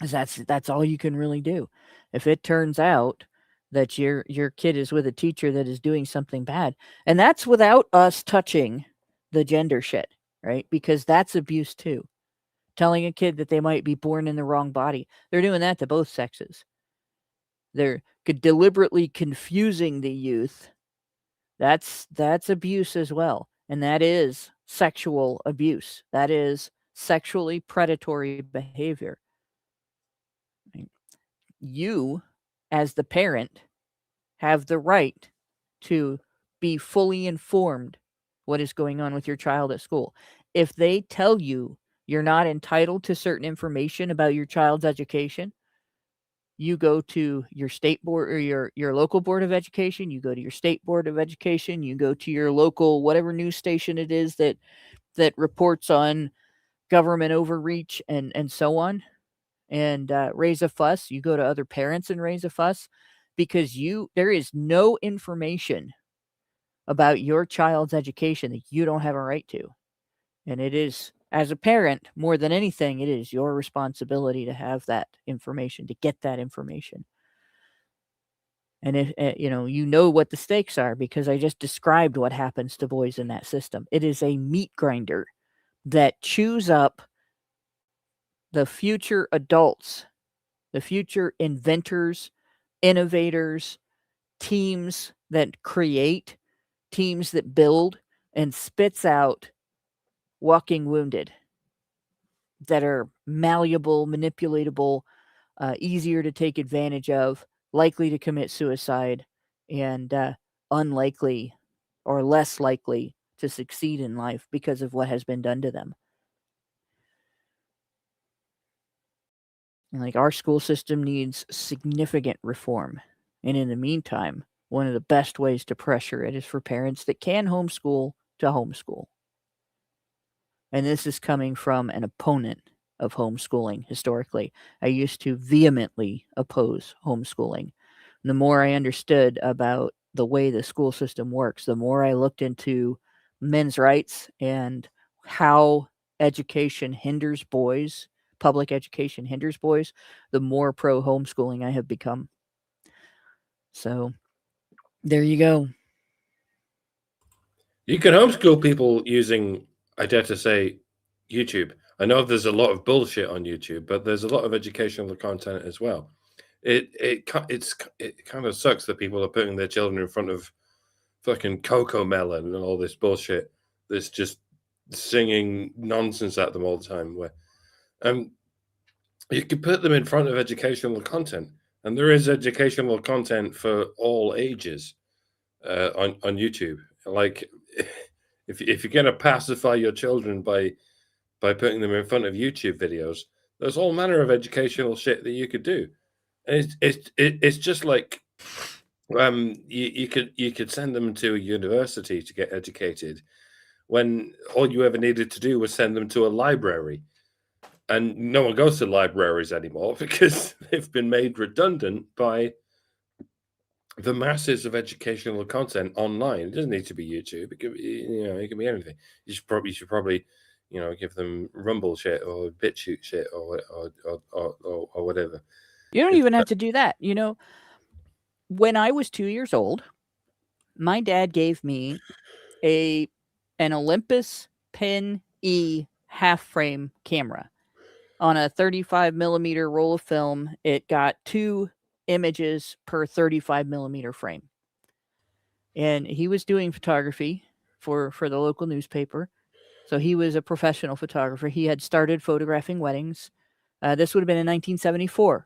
[SPEAKER 4] that's all you can really do. If it turns out that your kid is with a teacher that is doing something bad, and that's without us touching the gender shit, right? Because that's abuse too. Telling a kid that they might be born in the wrong body. They're doing that to both sexes. They're deliberately confusing the youth. That's abuse as well. And that is sexual abuse. That is sexually predatory behavior. You, as the parent, have the right to be fully informed what is going on with your child at school. If they tell you you're not entitled to certain information about your child's education, you go to your state board or your local board of education, you go to your state board of education, you go to your local whatever news station it is that reports on government overreach and so on, and raise a fuss. You go to other parents and raise a fuss because there is no information about your child's education that you don't have a right to. And it is, as a parent, more than anything, it is your responsibility to have that information, to get that information. And if you know what the stakes are, because I just described what happens to boys in that system. It is a meat grinder that chews up the future adults, the future inventors, innovators, teams that create, teams that build, and spits out walking wounded that are malleable, manipulatable, easier to take advantage of, likely to commit suicide, and unlikely or less likely to succeed in life because of what has been done to them. And like, our school system needs significant reform. And in the meantime, one of the best ways to pressure it is for parents that can homeschool to homeschool. And this is coming from an opponent of homeschooling historically. I used to vehemently oppose homeschooling. The more I understood about the way the school system works, the more I looked into men's rights and how education hinders boys, public education hinders boys, the more pro homeschooling I have become. So there you go.
[SPEAKER 3] You can homeschool people using, I dare to say, YouTube. I know there's a lot of bullshit on YouTube, but there's a lot of educational content as well. It kind of sucks that people are putting their children in front of fucking Coco Melon and all this bullshit that's just singing nonsense at them all the time. Where you could put them in front of educational content, and there is educational content for all ages on YouTube. Like, if you're going to pacify your children by putting them in front of YouTube videos, there's all manner of educational shit that you could do. And it's just like, you could send them to a university to get educated when all you ever needed to do was send them to a library. And no one goes to libraries anymore because they've been made redundant by the masses of educational content online. It doesn't need to be YouTube. It could be, it can be anything. You should probably, give them Rumble shit or BitChute shit or whatever.
[SPEAKER 4] You don't even have to do that. When I was 2 years old, my dad gave me an Olympus Pen E half frame camera on a 35 millimeter roll of film. It got 2 images per 35 millimeter frame. And he was doing photography for the local newspaper. So he was a professional photographer. He had started photographing weddings. This would have been in 1974.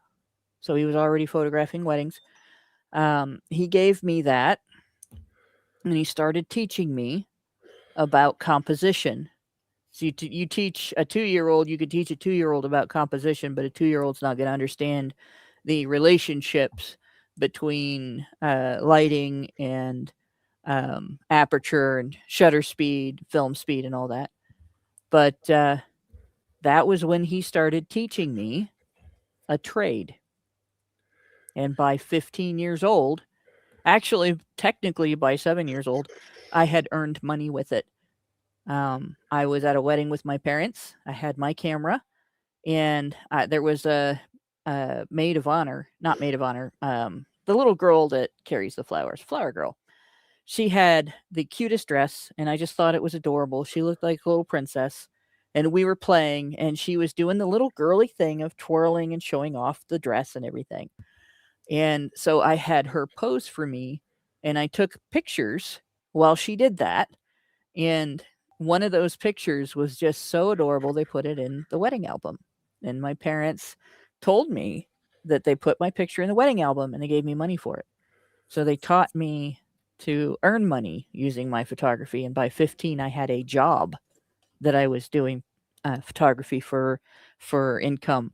[SPEAKER 4] So he was already photographing weddings. He gave me that, and he started teaching me about composition. So you teach a 2-year-old, you could teach a 2-year-old about composition, but a 2-year-old's not going to understand the relationships between lighting and aperture and shutter speed, film speed, and all that. But that was when he started teaching me a trade. And by 15 years old, actually, technically by 7 years old, I had earned money with it. I was at a wedding with my parents. I had my camera, and there was a maid of honor, not maid of honor, the little girl that carries the flowers, flower girl. She had the cutest dress, and I just thought it was adorable. She looked like a little princess, and we were playing, and she was doing the little girly thing of twirling and showing off the dress and everything. And so I had her pose for me, and I took pictures while she did that. And one of those pictures was just so adorable, they put it in the wedding album. And my parents told me that they put my picture in the wedding album and they gave me money for it. So they taught me to earn money using my photography. And by 15, I had a job that I was doing photography for income.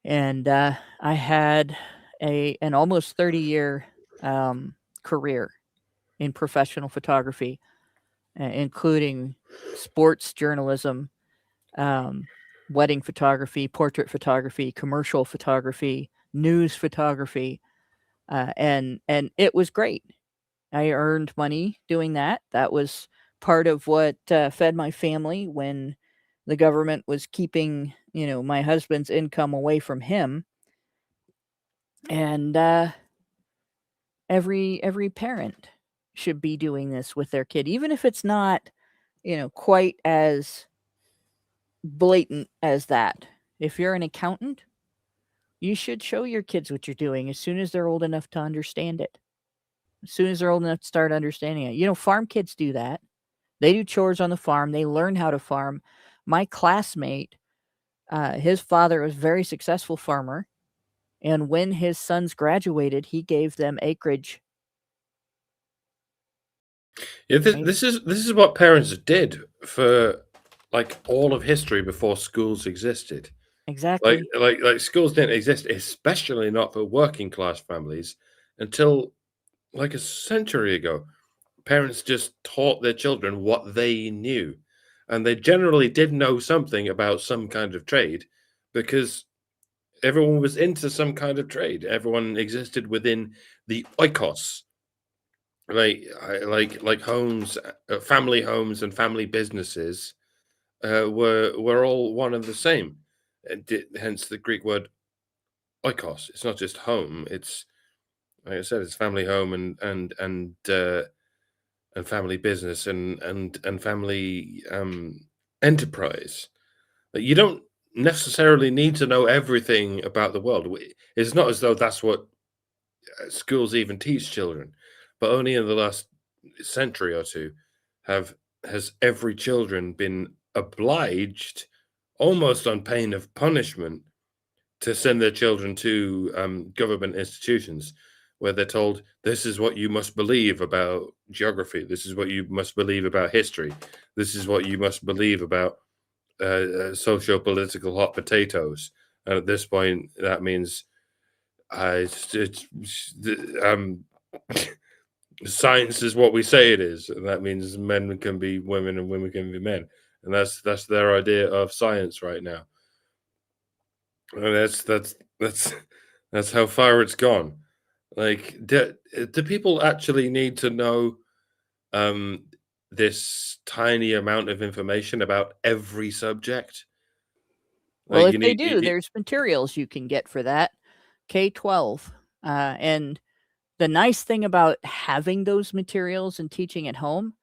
[SPEAKER 4] And I had an almost 30-year career in professional photography, including sports journalism, wedding photography, portrait photography, commercial photography, news photography, and it was great. I earned money doing that. That was part of what fed my family when the government was keeping, my husband's income away from him. And every parent should be doing this with their kid, even if it's not, quite as blatant as that. If you're an accountant, you should show your kids what you're doing as soon as they're old enough to understand it. As soon as they're old enough to start understanding it. Farm kids do that. They do chores on the farm. They learn how to farm. My classmate, his father was a very successful farmer. And when his sons graduated, he gave them acreage.
[SPEAKER 3] Yeah, this is what parents did for like all of history before schools existed.
[SPEAKER 4] Exactly.
[SPEAKER 3] Like schools didn't exist, especially not for working class families, until like a century ago. Parents just taught their children what they knew, and they generally did know something about some kind of trade because everyone was into some kind of trade. Everyone existed within the oikos, like homes, family homes, and family businesses were all one and the same. Hence the Greek word oikos. It's not just home. It's, like I said, it's family home and family business and family enterprise. You don't necessarily need to know everything about the world. It's not as though that's what schools even teach children, but only in the last century or two has every children been obliged, almost on pain of punishment, to send their children to government institutions where they're told, this is what you must believe about geography, this is what you must believe about history, this is what you must believe about socio-political hot potatoes. And at this point, that means science is what we say it is, and that means men can be women and women can be men, and that's their idea of science right now. And that's how far it's gone. Like, do people actually need to know this tiny amount of information about every subject?
[SPEAKER 4] Well,
[SPEAKER 3] Like,
[SPEAKER 4] if they do, there's materials you can get for that. K-12. And the nice thing about having those materials and teaching at home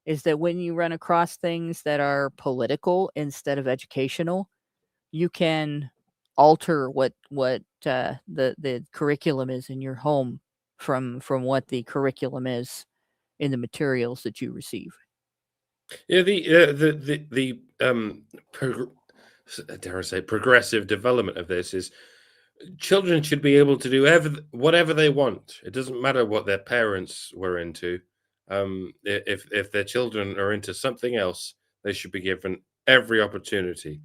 [SPEAKER 4] is that when you run across things that are political instead of educational, you can alter what the curriculum is in your home from what the curriculum is in the materials that you receive.
[SPEAKER 3] Yeah, dare I say, progressive development of this is children should be able to do whatever they want. It doesn't matter what their parents were into. If their children are into something else, they should be given every opportunity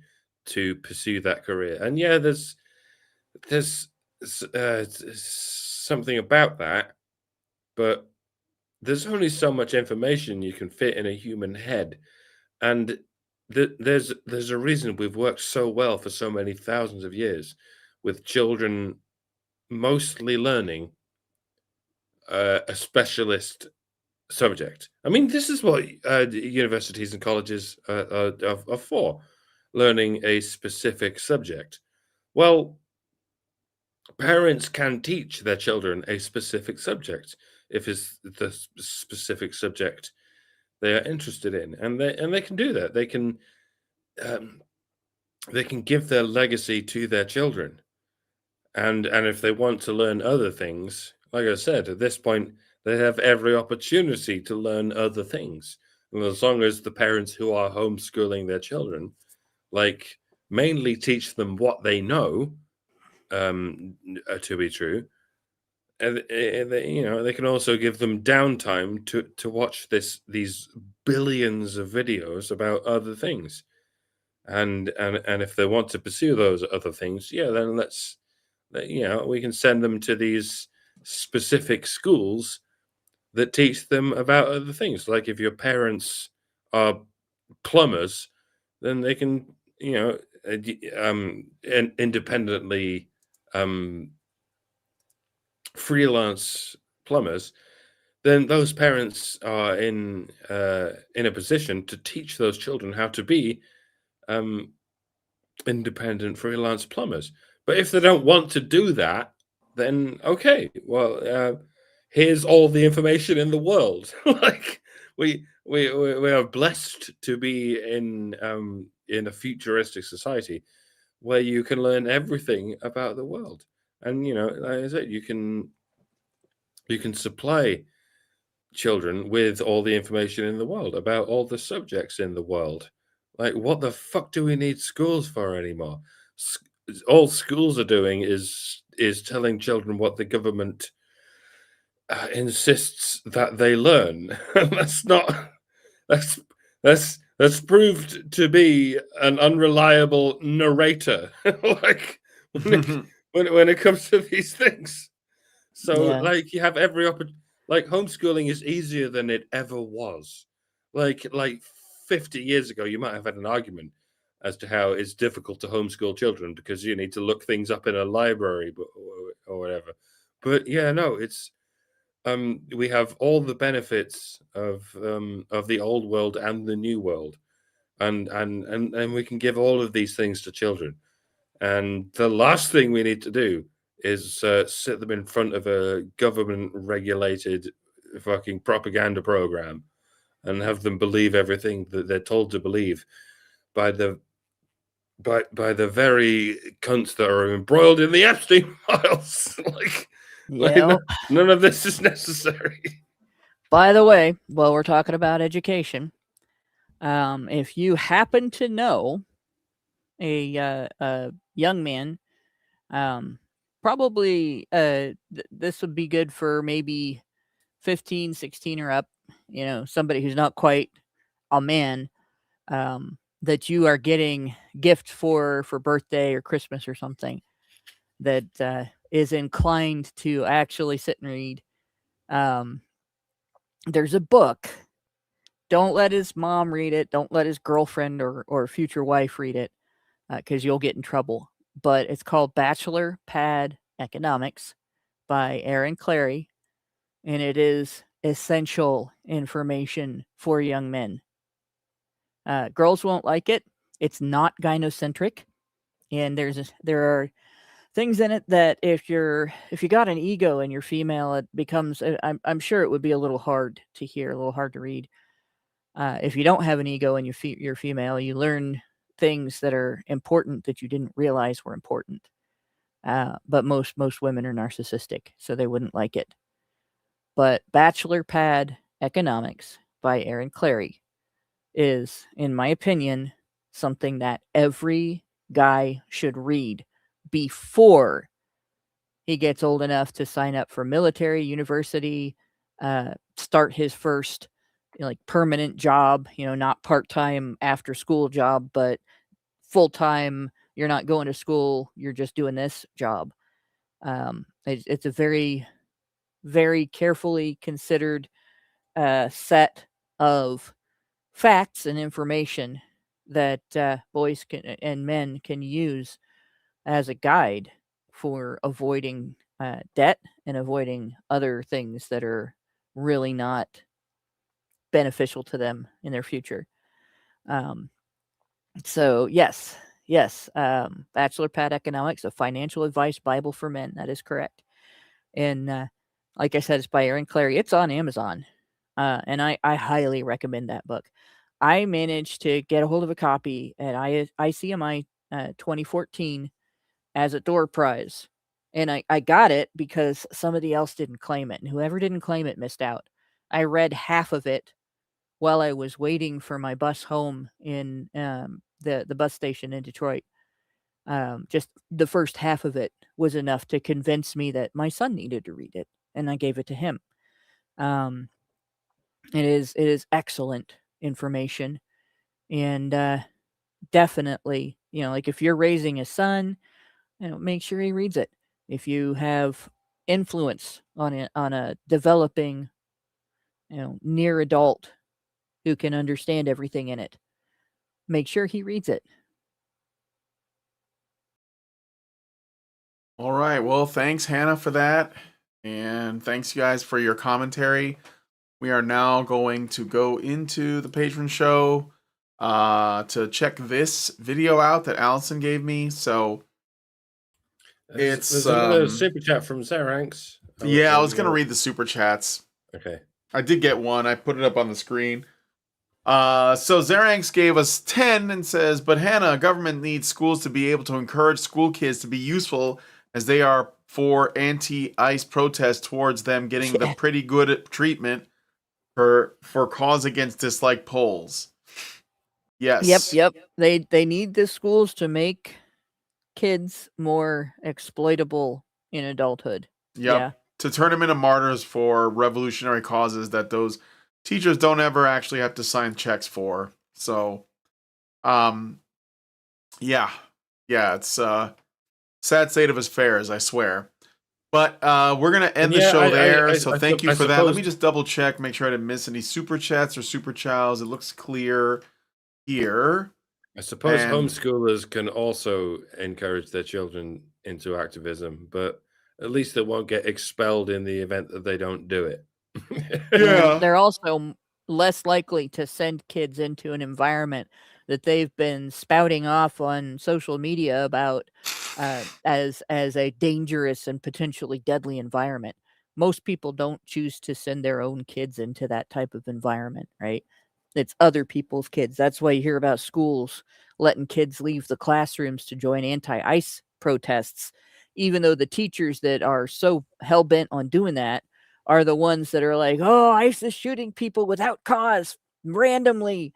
[SPEAKER 3] to pursue that career. And yeah, there's something about that, but there's only so much information you can fit in a human head, and there's a reason we've worked so well for so many thousands of years with children mostly learning a specialist subject. I mean, this is what universities and colleges are for, learning a specific subject. Well, parents can teach their children a specific subject if it's the specific subject they are interested in, and they can do that. They can give their legacy to their children, And if they want to learn other things, like I said, at this point, they have every opportunity to learn other things. And as long as the parents who are homeschooling their children, like, mainly teach them what they know to be true, and they can also give them downtime to watch these billions of videos about other things. And if they want to pursue those other things, yeah, then we can send them to these specific schools that teach them about other things. Like, if your parents are plumbers, then they can, independently freelance plumbers. Then those parents are in a position to teach those children how to be independent freelance plumbers. But if they don't want to do that, then okay, well, here's all the information in the world. Like, we are blessed to be in a futuristic society where you can learn everything about the world. And like I said, you can supply children with all the information in the world about all the subjects in the world. Like, what the fuck do we need schools for anymore? All schools are doing is telling children what the government insists that they learn. That's not that's that's proved to be an unreliable narrator. Like, when it comes to these things. So,
[SPEAKER 4] Yeah.
[SPEAKER 3] like, you have every opportunity. Like, homeschooling is easier than it ever was. Like 50 years ago, you might have had an argument as to how it's difficult to homeschool children because you need to look things up in a library or whatever. But yeah, no, it's we have all the benefits of the old world and the new world, and we can give all of these things to children. And the last thing we need to do is sit them in front of a government-regulated fucking propaganda program and have them believe everything that they're told to believe by the very cunts that are embroiled in the Epstein files.
[SPEAKER 4] Yeah.
[SPEAKER 3] None of this is necessary.
[SPEAKER 4] By the way, while we're talking about education, if you happen to know a young man, probably this would be good for maybe 15, 16 or up, somebody who's not quite a man, that you are getting gift for birthday or Christmas or something, that is inclined to actually sit and read. There's a book. Don't let his mom read it. Don't let his girlfriend or future wife read it, because you'll get in trouble. But it's called Bachelor Pad Economics by Aaron Clary, and it is essential information for young men. Girls won't like it. It's not gynocentric, and there are things in it that if you got an ego and you're female, it becomes. I'm sure it would be a little hard to hear, a little hard to read. If you don't have an ego and you're female, you learn things that are important that you didn't realize were important. But most women are narcissistic, so they wouldn't like it. But Bachelor Pad Economics by Aaron Clary is, in my opinion, something that every guy should read before he gets old enough to sign up for military, university, start his first permanent job, not part-time after school job, but full-time. You're not going to school, you're just doing this job. It's a very, very carefully considered set of facts and information that boys and men can use as a guide for avoiding debt and avoiding other things that are really not beneficial to them in their future. So yes, Bachelor Pad Economics, a financial advice Bible for men. That is correct. And like I said, it's by Aaron Clary. It's on Amazon, and I highly recommend that book. I managed to get a hold of a copy at ICMI 2014 as a door prize, And I got it because somebody else didn't claim it. And whoever didn't claim it missed out. I read half of it while I was waiting for my bus home in the bus station in Detroit. Just the first half of it was enough to convince me that my son needed to read it, and I gave it to him. It is excellent information, and definitely, like if you're raising a son, make sure he reads it. If you have influence on a developing, near adult who can understand everything in it, make sure he reads it.
[SPEAKER 2] All right. Well, thanks, Hannah, for that. And thanks, you guys, for your commentary. We are now going to go into the patron show to check this video out that Allison gave me. So
[SPEAKER 3] there's another super chat from Zeranx.
[SPEAKER 2] I was going to read the super chats.
[SPEAKER 3] Okay.
[SPEAKER 2] I did get one. I put it up on the screen. So Zeranx gave us 10 and says, but Hannah, government needs schools to be able to encourage school kids to be useful as they are for anti-ICE protests towards them getting the pretty good treatment for cause against dislike polls. Yes.
[SPEAKER 4] Yep. They need the schools to make kids more exploitable in adulthood.
[SPEAKER 2] Yep.
[SPEAKER 4] Yeah.
[SPEAKER 2] To turn them into martyrs for revolutionary causes that those teachers don't ever actually have to sign checks for. So, yeah, it's sad state of affairs, I swear. But we're gonna end the show there. So thank you for that. Let me just double check, make sure I didn't miss any super chats or super chows. It looks clear here.
[SPEAKER 3] I suppose homeschoolers can also encourage their children into activism, but at least they won't get expelled in the event that they don't do it.
[SPEAKER 2] Yeah.
[SPEAKER 4] They're also less likely to send kids into an environment that they've been spouting off on social media about as a dangerous and potentially deadly environment. Most people don't choose to send their own kids into that type of environment, right? It's other people's kids. That's why you hear about schools letting kids leave the classrooms to join anti-ICE protests, even though the teachers that are so hell-bent on doing that are the ones that are like, oh, ICE is shooting people without cause randomly.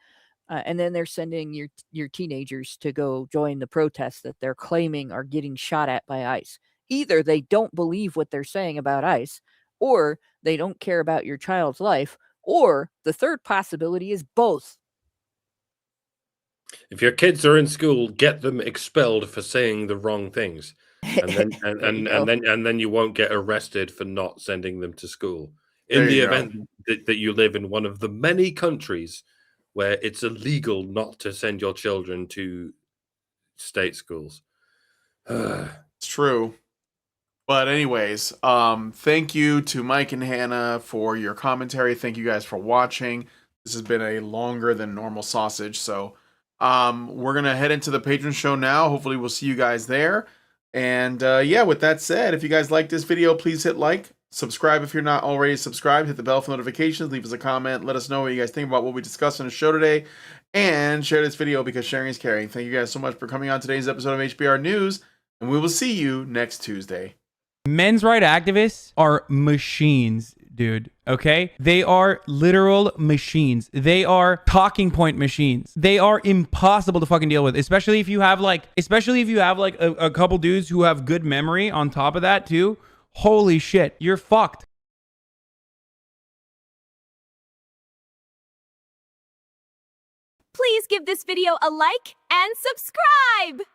[SPEAKER 4] And then they're sending your teenagers to go join the protests that they're claiming are getting shot at by ICE. Either they don't believe what they're saying about ICE, or they don't care about your child's life, or the third possibility is both.
[SPEAKER 3] If your kids are in school, get them expelled for saying the wrong things, and then and then you won't get arrested for not sending them to school. In the event that you live in one of the many countries where it's illegal not to send your children to state schools.
[SPEAKER 2] It's true. But anyways, thank you to Mike and Hannah for your commentary. Thank you guys for watching. This has been a longer than normal sausage, so we're gonna head into the patron show now. Hopefully we'll see you guys there. And yeah, with that said, if you guys like this video, please hit like, subscribe if you're not already subscribed, hit the bell for notifications, leave us a comment, let us know what you guys think about what we discussed on the show today, and share this video because sharing is caring. Thank you guys so much for coming on today's episode of HBR News, and we will see you next Tuesday.
[SPEAKER 5] Men's rights activists are machines, dude. Okay? They are literal machines. They are talking point machines. They are impossible to fucking deal with, especially if you have like a couple dudes who have good memory on top of that too. Holy shit, you're fucked.
[SPEAKER 1] Please give this video a like and subscribe!